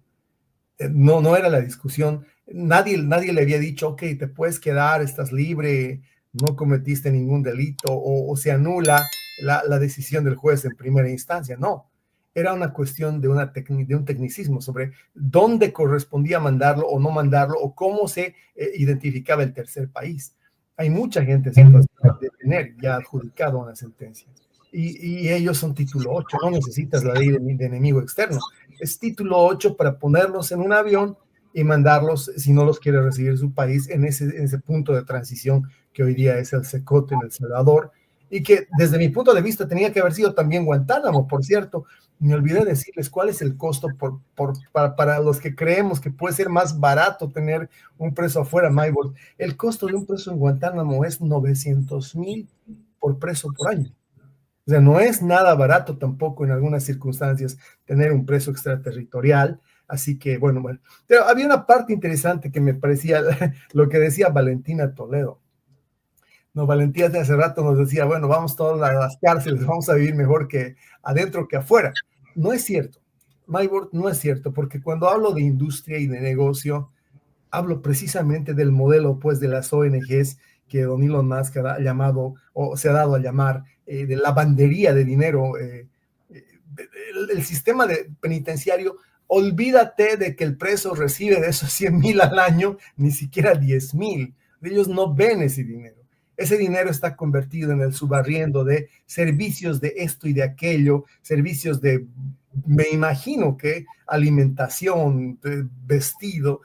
No era la discusión. Nadie le había dicho, ok, te puedes quedar, estás libre, no cometiste ningún delito, o se anula la decisión del juez en primera instancia. No, era una cuestión de un tecnicismo sobre dónde correspondía mandarlo o no mandarlo, o cómo se identificaba el tercer país. Hay mucha gente sin de tener ya adjudicado una sentencia. Y ellos son título 8, no necesitas la ley de enemigo externo. Es título 8 para ponerlos en un avión y mandarlos, si no los quiere recibir su país, en ese punto de transición que hoy día es el Secote en El Salvador, y que desde mi punto de vista tenía que haber sido también Guantánamo. Por cierto, me olvidé decirles cuál es el costo para los que creemos que puede ser más barato tener un preso afuera, Maybol. El costo de un preso en Guantánamo es 900,000 por preso por año. O sea, no es nada barato tampoco en algunas circunstancias tener un preso extraterritorial. Así que, bueno. Pero había una parte interesante que me parecía lo que decía Valentina Toledo. No, Valentina de hace rato nos decía, bueno, vamos todos a las cárceles, vamos a vivir mejor que adentro que afuera. No es cierto, Maybord, no es cierto, porque cuando hablo de industria y de negocio, hablo precisamente del modelo, pues, de las ONGs que don Elon Musk ha llamado, o se ha dado a llamar, de lavandería de dinero. El sistema penitenciario, olvídate de que el preso recibe de esos 100,000 al año, ni siquiera 10,000. Ellos no ven ese dinero. Ese dinero está convertido en el subarriendo de servicios de esto y de aquello, servicios de, me imagino que alimentación, vestido.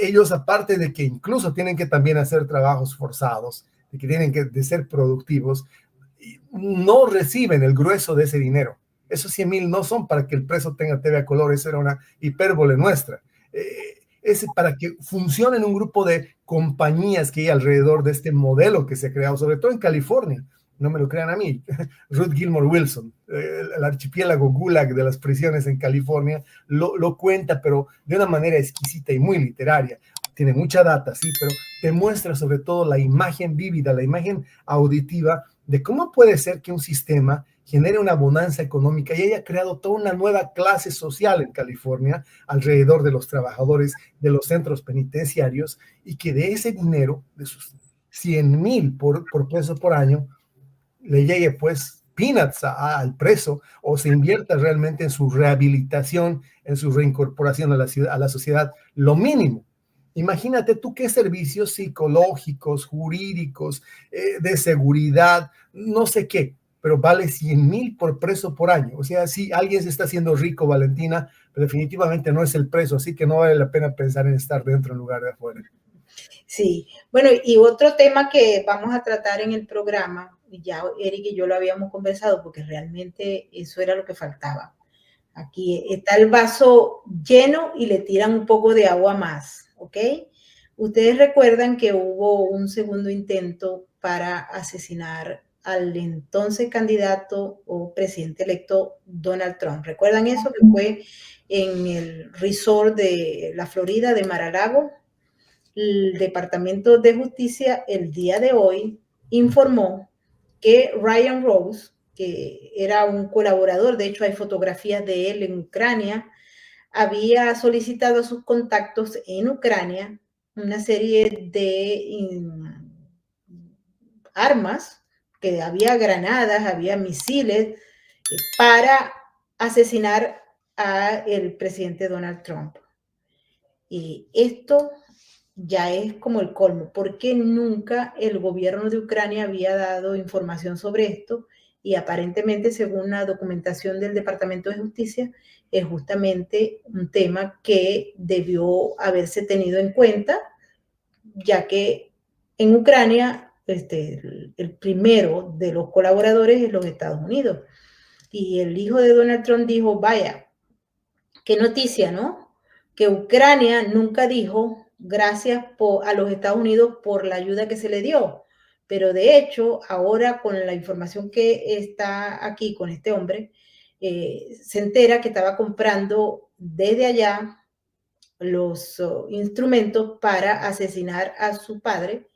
Ellos, aparte de que incluso tienen que también hacer trabajos forzados, de que tienen que de ser productivos, no reciben el grueso de ese dinero. Esos 100,000 no son para que el preso tenga TV a color, eso era una hipérbole nuestra. Es para que funcionen un grupo de compañías que hay alrededor de este modelo que se ha creado, sobre todo en California. No me lo crean a mí. Ruth Gilmore Wilson, el archipiélago Gulag de las prisiones en California, lo cuenta, pero de una manera exquisita y muy literaria. Tiene mucha data, sí, pero te muestra sobre todo la imagen vívida, la imagen auditiva de cómo puede ser que un sistema genere una bonanza económica y haya creado toda una nueva clase social en California alrededor de los trabajadores de los centros penitenciarios, y que de ese dinero, de sus 100,000 por preso por año, le llegue pues peanuts al preso, o se invierta realmente en su rehabilitación, en su reincorporación a la sociedad, lo mínimo. Imagínate tú qué servicios psicológicos, jurídicos, de seguridad, no sé qué, pero vale 100,000 por preso por año. O sea, si alguien se está haciendo rico, Valentina, pero definitivamente no es el preso, así que no vale la pena pensar en estar dentro en lugar de afuera. Sí, bueno, y otro tema que vamos a tratar en el programa, ya Eric y yo lo habíamos conversado, porque realmente eso era lo que faltaba. Aquí está el vaso lleno y le tiran un poco de agua más, ¿ok? Ustedes recuerdan que hubo un segundo intento para asesinar al entonces candidato o presidente electo Donald Trump. ¿Recuerdan eso? Que fue en el resort de la Florida de Mar-a-Lago. El Departamento de Justicia el día de hoy informó que Ryan Rose, que era un colaborador, de hecho hay fotografías de él en Ucrania, había solicitado a sus contactos en Ucrania una serie de armas, que había granadas, había misiles, para asesinar al presidente Donald Trump. Y esto ya es como el colmo, porque nunca el gobierno de Ucrania había dado información sobre esto, y aparentemente, según la documentación del Departamento de Justicia, es justamente un tema que debió haberse tenido en cuenta, ya que en Ucrania el primero de los colaboradores es los Estados Unidos. Y el hijo de Donald Trump dijo, vaya, qué noticia, ¿no? Que Ucrania nunca dijo gracias a los Estados Unidos por la ayuda que se le dio. Pero de hecho, ahora con la información que está aquí con este hombre, se entera que estaba comprando desde allá los instrumentos para asesinar a su padre.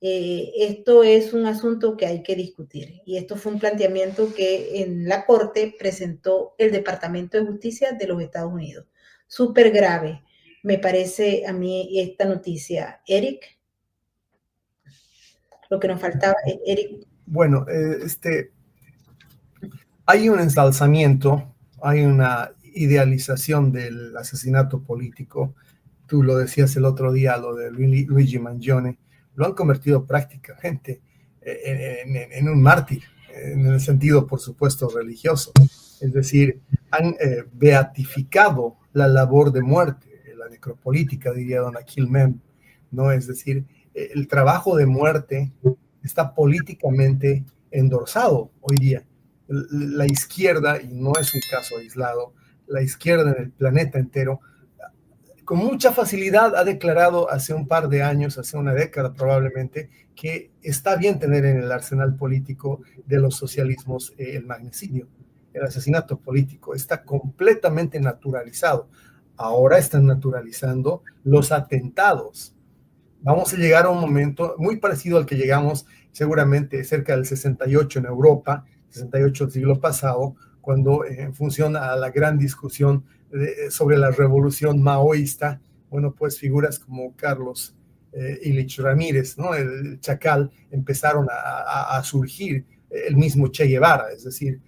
Esto es un asunto que hay que discutir, y esto fue un planteamiento que en la Corte presentó el Departamento de Justicia de los Estados Unidos. Súper grave, me parece a mí esta noticia. Eric, lo que nos faltaba, Eric. Bueno, hay un ensalzamiento, hay una idealización del asesinato político. Tú lo decías el otro día, lo de Luigi Mangione. Lo han convertido prácticamente en un mártir, en el sentido, por supuesto, religioso. Es decir, han beatificado la labor de muerte, la necropolítica, diría don Akhil Mem, ¿no? Es decir, el trabajo de muerte está políticamente endorsado hoy día. La izquierda, y no es un caso aislado, la izquierda en el planeta entero, con mucha facilidad ha declarado hace un par de años, hace una década probablemente, que está bien tener en el arsenal político de los socialismos el magnicidio, el asesinato político. Está completamente naturalizado. Ahora están naturalizando los atentados. Vamos a llegar a un momento muy parecido al que llegamos seguramente cerca del 68 en Europa, 68 del siglo pasado, cuando en función a la gran discusión sobre la revolución maoísta, bueno, pues figuras como Carlos Illich Ramírez, ¿no? El Chacal, empezaron a surgir, el mismo Che Guevara, es decir,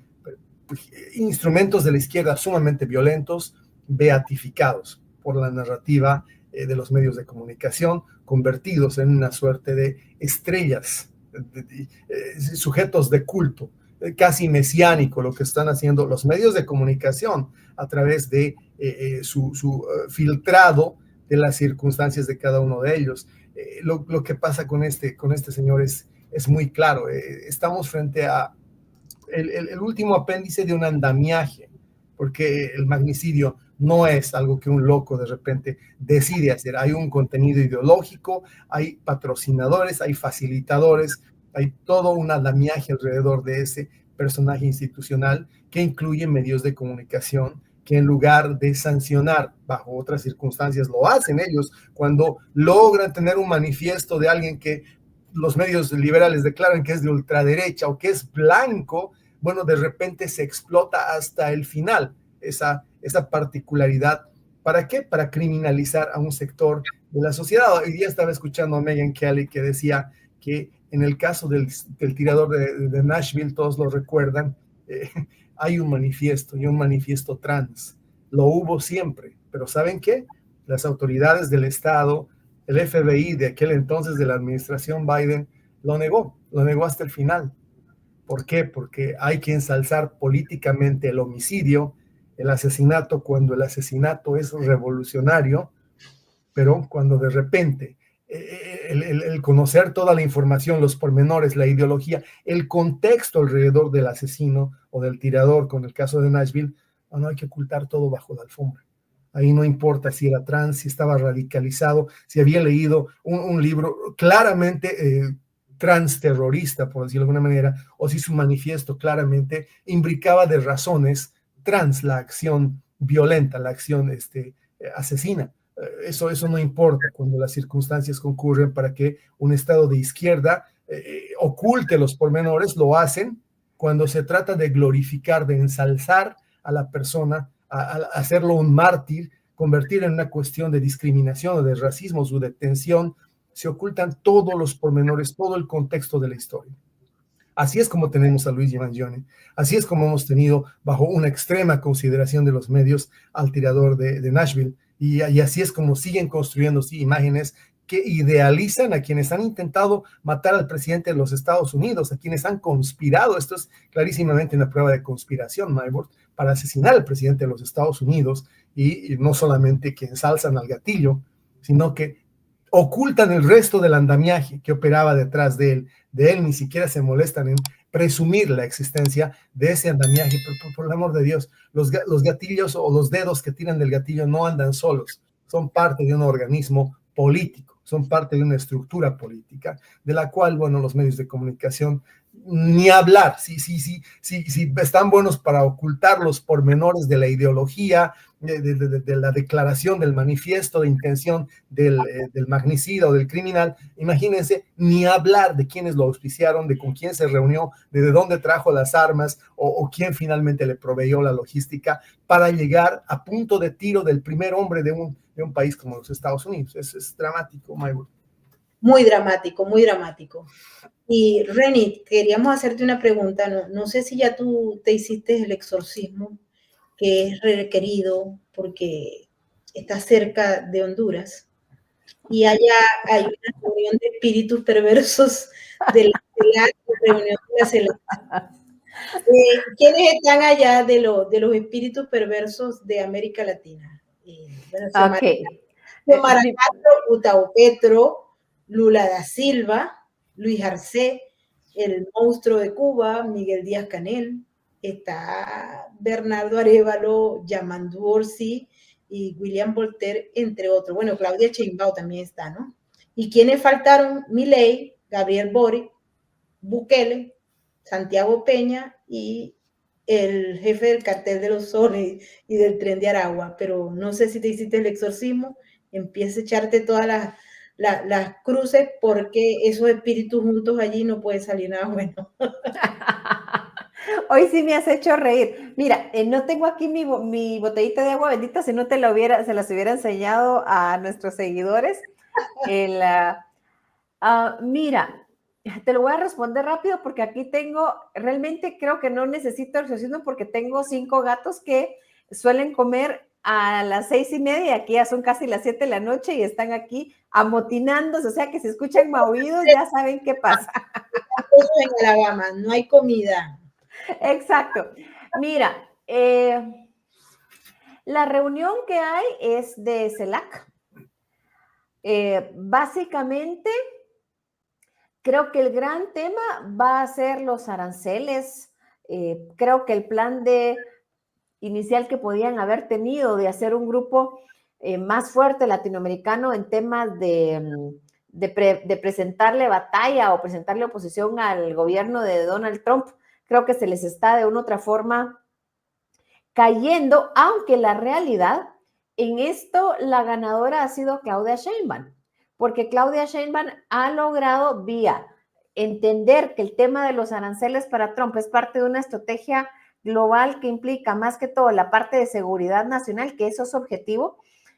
instrumentos de la izquierda sumamente violentos, beatificados por la narrativa de los medios de comunicación, convertidos en una suerte de estrellas, sujetos de culto, casi mesiánico lo que están haciendo los medios de comunicación a través de su filtrado de las circunstancias de cada uno de ellos. Lo que pasa con este señor es muy claro. Estamos frente a el último apéndice de un andamiaje, porque el magnicidio no es algo que un loco de repente decide hacer. Hay un contenido ideológico, hay patrocinadores, hay facilitadores, hay todo un andamiaje alrededor de ese personaje institucional que incluye medios de comunicación que en lugar de sancionar bajo otras circunstancias, lo hacen ellos cuando logran tener un manifiesto de alguien que los medios liberales declaran que es de ultraderecha o que es blanco. Bueno, de repente se explota hasta el final esa particularidad. ¿Para qué? Para criminalizar a un sector de la sociedad. Hoy día estaba escuchando a Megyn Kelly que decía que en el caso del tirador de Nashville, todos lo recuerdan, hay un manifiesto y un manifiesto trans. Lo hubo siempre, pero ¿saben qué? Las autoridades del Estado, el FBI de aquel entonces de la administración Biden, lo negó hasta el final. ¿Por qué? Porque hay que ensalzar políticamente el homicidio, el asesinato, cuando el asesinato es revolucionario, pero cuando de repente el conocer toda la información, los pormenores, la ideología, el contexto alrededor del asesino o del tirador, con el caso de Nashville, no hay que ocultar todo bajo la alfombra. Ahí no importa si era trans, si estaba radicalizado, si había leído un libro claramente transterrorista, por decirlo de alguna manera, o si su manifiesto claramente imbricaba de razones trans la acción violenta, la acción asesina. Eso no importa cuando las circunstancias concurren para que un Estado de izquierda oculte los pormenores. Lo hacen cuando se trata de glorificar, de ensalzar a la persona, a hacerlo un mártir, convertir en una cuestión de discriminación o de racismo, su detención. Se ocultan todos los pormenores, todo el contexto de la historia. Así es como tenemos a Luigi Mangione, así es como hemos tenido bajo una extrema consideración de los medios al tirador de Nashville, y así es como siguen construyendo imágenes que idealizan a quienes han intentado matar al presidente de los Estados Unidos, a quienes han conspirado. Esto es clarísimamente una prueba de conspiración, Maybord, para asesinar al presidente de los Estados Unidos, y no solamente que ensalzan al gatillo, sino que ocultan el resto del andamiaje que operaba detrás de él. Ni siquiera se molestan en presumir la existencia de ese andamiaje. Por el amor de Dios, los gatillos o los dedos que tiran del gatillo no andan solos, son parte de un organismo político, son parte de una estructura política, de la cual, bueno, los medios de comunicación ni hablar. Si están buenos para ocultar los pormenores de la ideología, de la declaración del manifiesto de intención del magnicida o del criminal, imagínense, ni hablar de quiénes lo auspiciaron, de con quién se reunió, de dónde trajo las armas o quién finalmente le proveyó la logística para llegar a punto de tiro del primer hombre de un país como los Estados Unidos. Es dramático, Maybord. Muy dramático, muy dramático. Y Reni, queríamos hacerte una pregunta. No sé si ya tú te hiciste el exorcismo que es requerido porque está cerca de Honduras y allá hay una reunión de espíritus perversos de la reunión de la celeste. ¿Quiénes están allá de los espíritus perversos de América Latina? Bueno, Xiomara Castro, Gustavo Petro, Lula da Silva, Luis Arce, el monstruo de Cuba, Miguel Díaz-Canel, está Bernardo Arévalo, Yamandu Orsi y William Voltaire, entre otros. Bueno, Claudia Sheinbaum también está, ¿no? ¿Y quiénes faltaron? Milei, Gabriel Boric, Bukele, Santiago Peña y el jefe del cartel de los soles y del tren de Aragua. Pero no sé si te hiciste el exorcismo, empieza a echarte todas las cruces, porque esos espíritus juntos allí no puede salir nada bueno. Hoy sí me has hecho reír. Mira, no tengo aquí mi botellita de agua bendita, si no se las hubiera enseñado a nuestros seguidores. Mira, te lo voy a responder rápido porque aquí realmente creo que no necesito exorcismo porque tengo 5 gatos que suelen comer a las 6:30 y aquí ya son casi las 7 de la noche y están aquí amotinándose, o sea que si escuchan maullidos ya saben qué pasa. En Alabama no hay comida. Exacto. Mira, la reunión que hay es de CELAC. Básicamente, creo que el gran tema va a ser los aranceles. Creo que el plan inicial que podían haber tenido de hacer un grupo más fuerte latinoamericano en temas de presentarle batalla o presentarle oposición al gobierno de Donald Trump, creo que se les está de una u otra forma cayendo, aunque la realidad en esto la ganadora ha sido Claudia Sheinbaum, porque Claudia Sheinbaum ha logrado vía entender que el tema de los aranceles para Trump es parte de una estrategia global que implica más que todo la parte de seguridad nacional, que eso es su objetivo.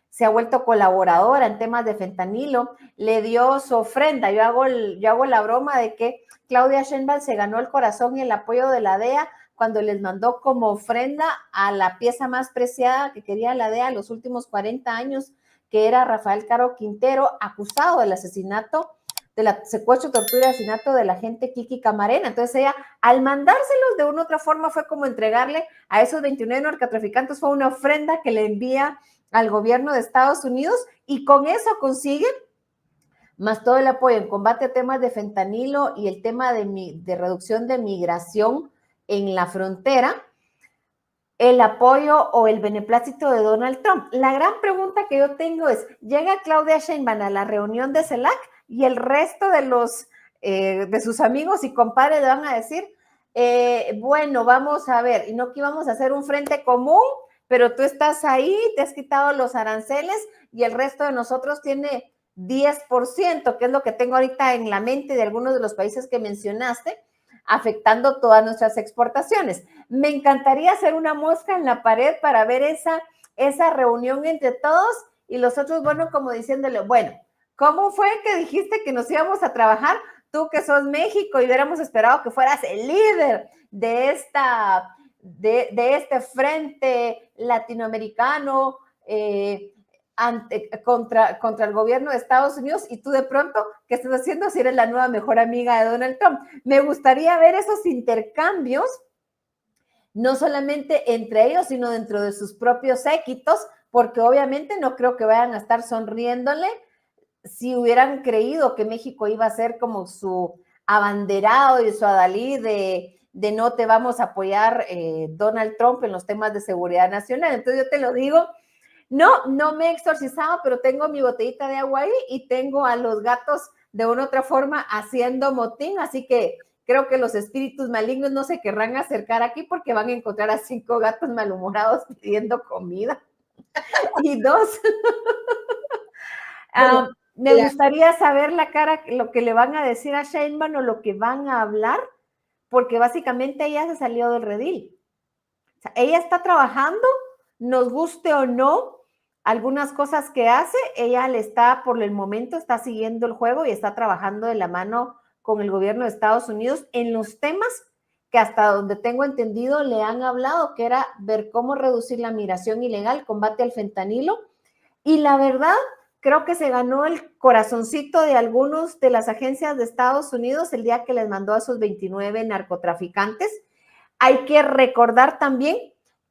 Se ha vuelto colaboradora en temas de fentanilo, le dio su ofrenda. Yo hago la broma de que Claudia Sheinbaum se ganó el corazón y el apoyo de la DEA cuando les mandó como ofrenda a la pieza más preciada que quería la DEA los últimos 40 años, que era Rafael Caro Quintero, acusado del asesinato, del secuestro, tortura y asesinato de la agente Kiki Camarena. Entonces ella, al mandárselos de una u otra forma, fue como entregarle a esos 29 narcotraficantes, fue una ofrenda que le envía al gobierno de Estados Unidos y con eso consigue, más todo el apoyo en combate a temas de fentanilo y el tema de reducción de migración en la frontera, el apoyo o el beneplácito de Donald Trump. La gran pregunta que yo tengo es, llega Claudia Sheinbaum a la reunión de CELAC y el resto de sus amigos y compadres le van a decir, bueno, vamos a ver, y no que íbamos a hacer un frente común, pero tú estás ahí, te has quitado los aranceles y el resto de nosotros tiene 10%, que es lo que tengo ahorita en la mente de algunos de los países que mencionaste, afectando todas nuestras exportaciones. Me encantaría hacer una mosca en la pared para ver esa reunión entre todos y los otros, bueno, como diciéndole, bueno, ¿cómo fue que dijiste que nos íbamos a trabajar? Tú que sos México y hubiéramos esperado que fueras el líder de este frente latinoamericano contra el gobierno de Estados Unidos y tú de pronto, ¿qué estás haciendo si eres la nueva mejor amiga de Donald Trump? Me gustaría ver esos intercambios, no solamente entre ellos, sino dentro de sus propios séquitos, porque obviamente no creo que vayan a estar sonriéndole si hubieran creído que México iba a ser como su abanderado y su adalid de no te vamos a apoyar Donald Trump en los temas de seguridad nacional. Entonces yo te lo digo, no me he exorcizado, pero tengo mi botellita de agua ahí y tengo a los gatos de una u otra forma haciendo motín, así que creo que los espíritus malignos no se querrán acercar aquí porque van a encontrar a 5 gatos malhumorados pidiendo comida. Y 2, me gustaría saber la cara, lo que le van a decir a Sheinbaum o lo que van a hablar, porque básicamente ella se salió del redil. O sea, ella está trabajando, nos guste o no, algunas cosas que hace, ella por el momento está siguiendo el juego y está trabajando de la mano con el gobierno de Estados Unidos en los temas que hasta donde tengo entendido le han hablado, que era ver cómo reducir la migración ilegal, combate al fentanilo, y la verdad, creo que se ganó el corazoncito de algunos de las agencias de Estados Unidos el día que les mandó a esos 29 narcotraficantes. Hay que recordar también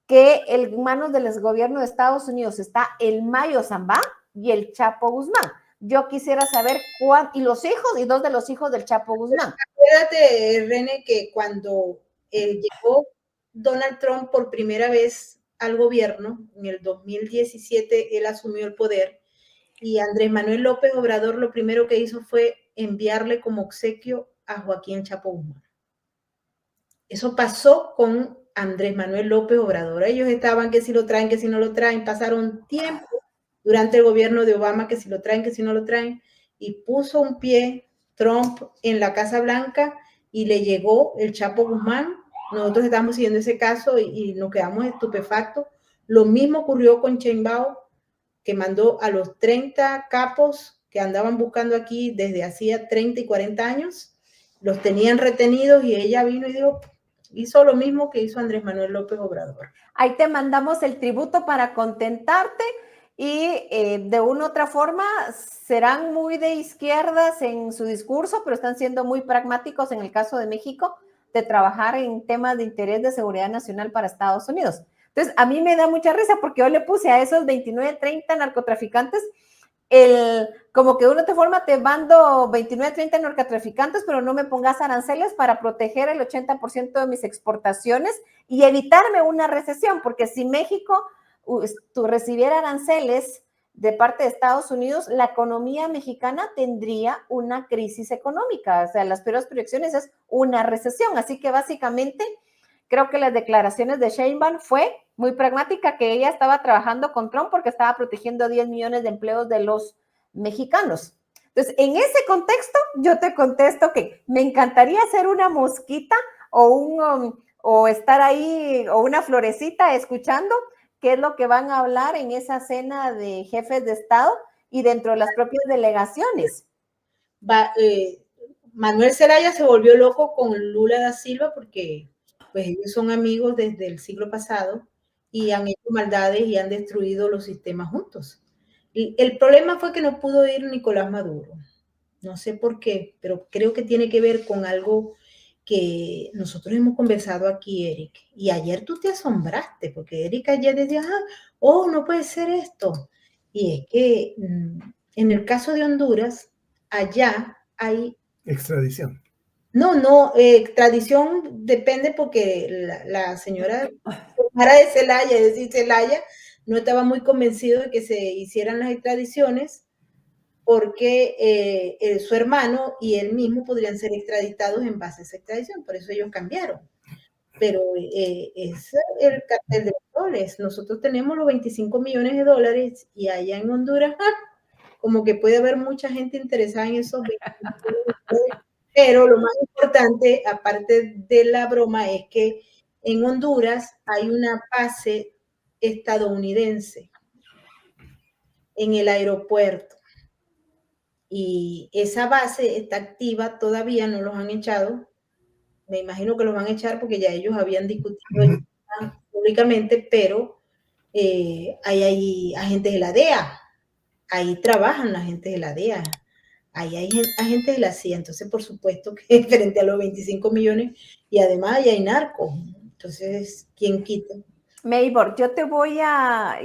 que en manos del gobierno de Estados Unidos está el Mayo Zambada y el Chapo Guzmán. Yo quisiera saber y los hijos y 2 de los hijos del Chapo Guzmán. Acuérdate, René, que cuando llegó Donald Trump por primera vez al gobierno, en el 2017, él asumió el poder y Andrés Manuel López Obrador lo primero que hizo fue enviarle como obsequio a Joaquín Chapo Guzmán. Eso pasó con Andrés Manuel López Obrador. Ellos estaban que si lo traen, que si no lo traen. Pasaron tiempo durante el gobierno de Obama que si lo traen, que si no lo traen. Y puso un pie Trump en la Casa Blanca y le llegó el Chapo Guzmán Nosotros estábamos siguiendo ese caso y nos quedamos estupefactos. Lo mismo ocurrió con Sheinbaum, que mandó a los 30 capos que andaban buscando aquí desde hacía 30 y 40 años, los tenían retenidos y ella vino y dijo, hizo lo mismo que hizo Andrés Manuel López Obrador. Ahí te mandamos el tributo para contentarte y de una u otra forma serán muy de izquierdas en su discurso, pero están siendo muy pragmáticos en el caso de México de trabajar en temas de interés de seguridad nacional para Estados Unidos. Entonces, a mí me da mucha risa porque yo le puse a esos 29, 30 narcotraficantes como que de una otra forma te mando 29, 30 narcotraficantes, pero no me pongas aranceles para proteger el 80% de mis exportaciones y evitarme una recesión, porque si México recibiera aranceles de parte de Estados Unidos, la economía mexicana tendría una crisis económica. O sea, las peores proyecciones es una recesión. Así que básicamente creo que las declaraciones de Sheinbaum fue muy pragmática, que ella estaba trabajando con Trump porque estaba protegiendo 10 millones de empleos de los mexicanos. Entonces, en ese contexto, yo te contesto que me encantaría ser una mosquita o estar ahí, o una florecita escuchando qué es lo que van a hablar en esa cena de jefes de Estado y dentro de las propias delegaciones. Manuel Zelaya se volvió loco con Lula da Silva porque pues ellos son amigos desde el siglo pasado y han hecho maldades y han destruido los sistemas juntos. Y el problema fue que no pudo ir Nicolás Maduro. No sé por qué, pero creo que tiene que ver con algo que nosotros hemos conversado aquí, Eric. Y ayer tú te asombraste, porque Eric ayer decía, oh, no puede ser esto. Y es que en el caso de Honduras, allá hay... extradición. No, extradición depende porque la señora Mara de Zelaya, es decir, Zelaya, no estaba muy convencido de que se hicieran las extradiciones porque su hermano y él mismo podrían ser extraditados en base a esa extradición, por eso ellos cambiaron. Pero es el cartel de dólares. Nosotros tenemos los 25 millones de dólares y allá en Honduras, como que puede haber mucha gente interesada en esos 25 millones de dólares. Pero lo más importante, aparte de la broma, es que en Honduras hay una base estadounidense en el aeropuerto. Y esa base está activa, todavía no los han echado. Me imagino que los van a echar porque ya ellos habían discutido públicamente, pero hay agentes de la DEA, ahí trabajan agentes de la DEA. Ahí hay agentes de la CIA, entonces por supuesto que frente a los 25 millones y además ahí hay narcos, entonces ¿quién quita? Maybor, yo te voy a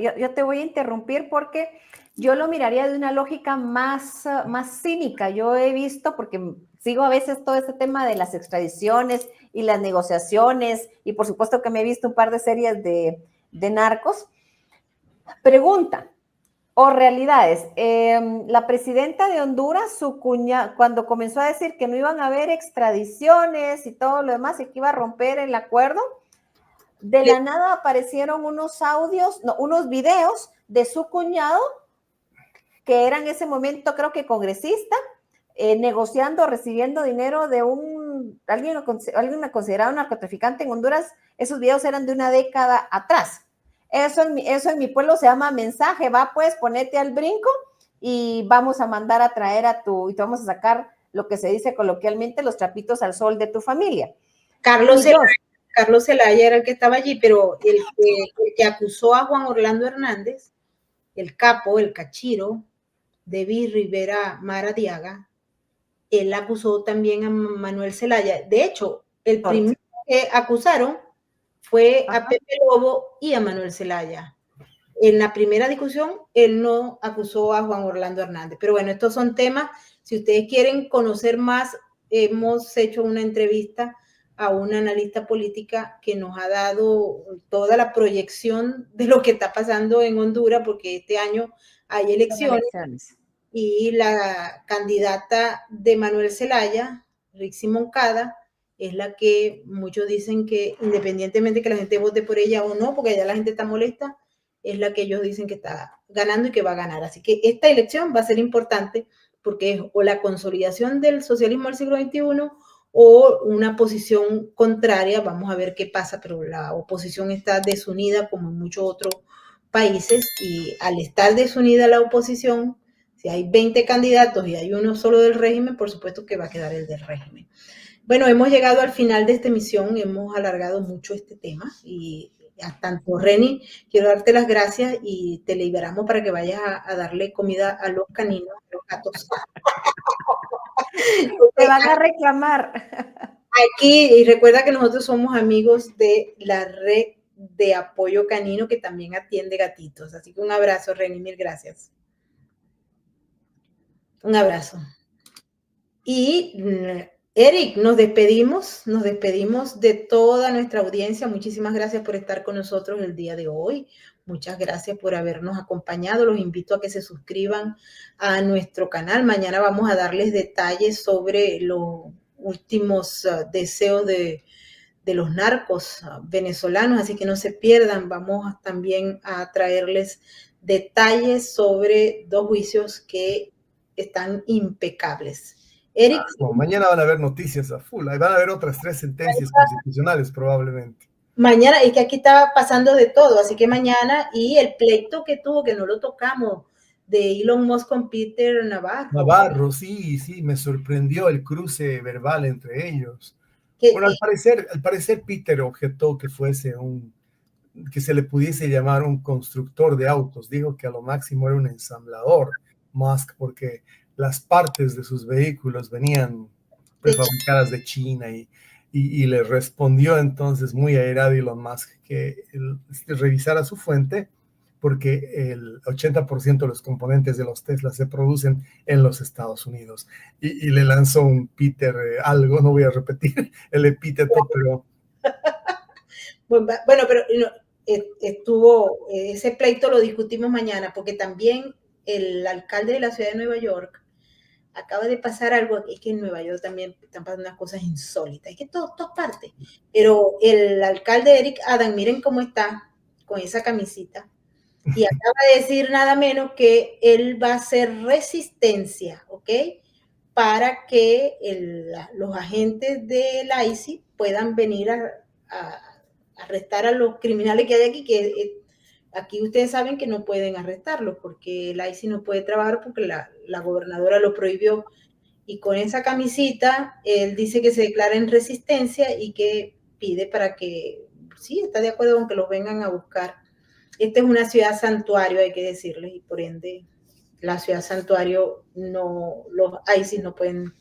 interrumpir porque yo lo miraría de una lógica más cínica. Yo he visto, porque sigo a veces todo este tema de las extradiciones y las negociaciones, y por supuesto que me he visto un par de series de narcos. Pregunta, o realidades. La presidenta de Honduras, su cuñada, cuando comenzó a decir que no iban a haber extradiciones y todo lo demás y que iba a romper el acuerdo, de la nada aparecieron unos audios, no, unos videos de su cuñado, que era en ese momento creo que congresista, negociando, recibiendo dinero de alguien considerado narcotraficante en Honduras. Esos videos eran de una década atrás. Eso en mi pueblo se llama mensaje. Va, pues, ponete al brinco y vamos a mandar a traer y te vamos a sacar lo que se dice coloquialmente los trapitos al sol de tu familia. Carlos Zelaya era el que estaba allí, pero el que acusó a Juan Orlando Hernández, el capo, el cachiro, David Rivera Maradiaga, él acusó también a Manuel Zelaya. De hecho, el primero que acusaron fue a Pepe Lobo y a Manuel Zelaya. En la primera discusión, él no acusó a Juan Orlando Hernández. Pero bueno, estos son temas, si ustedes quieren conocer más, hemos hecho una entrevista a una analista política que nos ha dado toda la proyección de lo que está pasando en Honduras, porque este año hay elecciones. Y la candidata de Manuel Zelaya, Rixi Moncada, es la que muchos dicen que independientemente que la gente vote por ella o no, porque ya la gente está molesta, es la que ellos dicen que está ganando y que va a ganar. Así que esta elección va a ser importante porque es o la consolidación del socialismo del siglo XXI o una posición contraria. Vamos a ver qué pasa, pero la oposición está desunida como en muchos otros países, y al estar desunida la oposición, si hay 20 candidatos y hay uno solo del régimen, por supuesto que va a quedar el del régimen. Bueno, hemos llegado al final de esta emisión, hemos alargado mucho este tema, y a tanto Reni, quiero darte las gracias y te liberamos para que vayas a darle comida a los caninos, a los gatos. Te van a reclamar. Aquí, y recuerda que nosotros somos amigos de la red de apoyo canino que también atiende gatitos. Así que un abrazo, Reni, mil gracias. Un abrazo. Y Eric, nos despedimos de toda nuestra audiencia. Muchísimas gracias por estar con nosotros el día de hoy. Muchas gracias por habernos acompañado. Los invito a que se suscriban a nuestro canal. Mañana vamos a darles detalles sobre los últimos deseos de los narcos venezolanos, así que no se pierdan. Vamos también a traerles detalles sobre 2 juicios que están impecables. Eric. Mañana van a haber noticias a full, van a haber otras 3 sentencias constitucionales probablemente. Mañana, es que aquí estaba pasando de todo, así que mañana, y el pleito que tuvo, que no lo tocamos, de Elon Musk con Peter Navarro. Navarro, sí, me sorprendió el cruce verbal entre ellos. Bueno, al parecer Peter objetó que fuese que se le pudiese llamar un constructor de autos. Dijo que a lo máximo era un ensamblador, Musk, porque las partes de sus vehículos venían prefabricadas de China, y le respondió entonces muy airado Elon Musk que revisara su fuente, porque el 80% de los componentes de los Tesla se producen en los Estados Unidos. Y le lanzó un Peter algo, no voy a repetir el epíteto, pero... Bueno, pero no, estuvo, ese pleito lo discutimos mañana, porque también el alcalde de la ciudad de Nueva York acaba de pasar algo. Es que en Nueva York también están pasando unas cosas insólitas, es que todas partes, pero el alcalde Eric Adams, miren cómo está con esa camisita, y acaba de decir nada menos que él va a hacer resistencia, ¿ok? Para que los agentes del ICE puedan venir a arrestar a los criminales que hay aquí, que aquí ustedes saben que no pueden arrestarlos porque el ICE no puede trabajar porque la gobernadora lo prohibió. Y con esa camisita, él dice que se declara en resistencia y que pide para que, sí, está de acuerdo con que los vengan a buscar. Esta es una ciudad santuario, hay que decirles, y por ende, la ciudad santuario, los ICE no pueden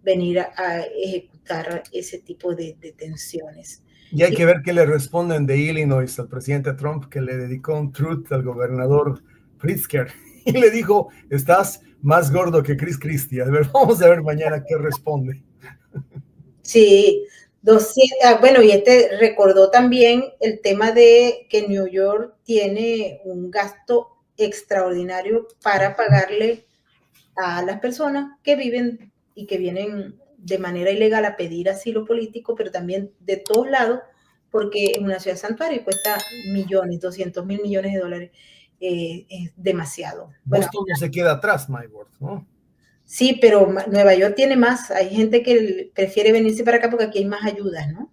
venir a ejecutar ese tipo de detenciones. Y hay que ver qué le responden de Illinois al presidente Trump, que le dedicó un truth al gobernador Pritzker y le dijo: estás más gordo que Chris Christie. A ver, vamos a ver mañana qué responde. Sí, bueno, y recordó también el tema de que New York tiene un gasto extraordinario para pagarle a las personas que viven y que vienen de manera ilegal a pedir asilo político, pero también de todos lados, porque es una ciudad santuario y cuesta millones, 200 mil millones de dólares, es demasiado. Boston no se queda atrás, my word, ¿no? Sí, pero Nueva York tiene más. Hay gente que prefiere venirse para acá porque aquí hay más ayudas, ¿no?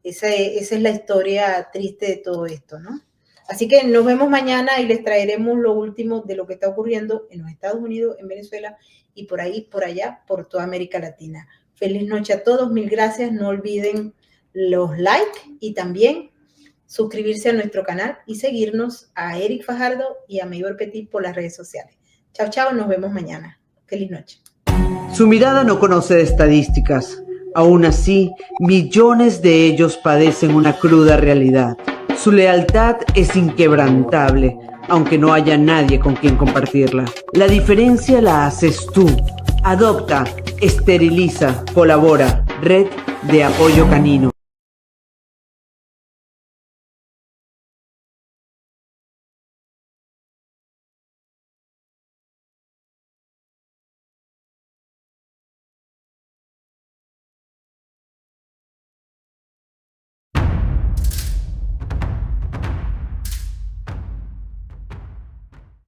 Esa es la historia triste de todo esto, ¿no? Así que nos vemos mañana y les traeremos lo último de lo que está ocurriendo en los Estados Unidos, en Venezuela y por ahí, por allá, por toda América Latina. Feliz noche a todos, mil gracias. No olviden los likes y también suscribirse a nuestro canal y seguirnos a Eric Fajardo y a Maybor Petit por las redes sociales. Chao, chao, nos vemos mañana. Feliz noche. Su mirada no conoce de estadísticas. Aún así, millones de ellos padecen una cruda realidad. Su lealtad es inquebrantable, aunque no haya nadie con quien compartirla. La diferencia la haces tú. Adopta, esteriliza, colabora. Red de Apoyo Canino.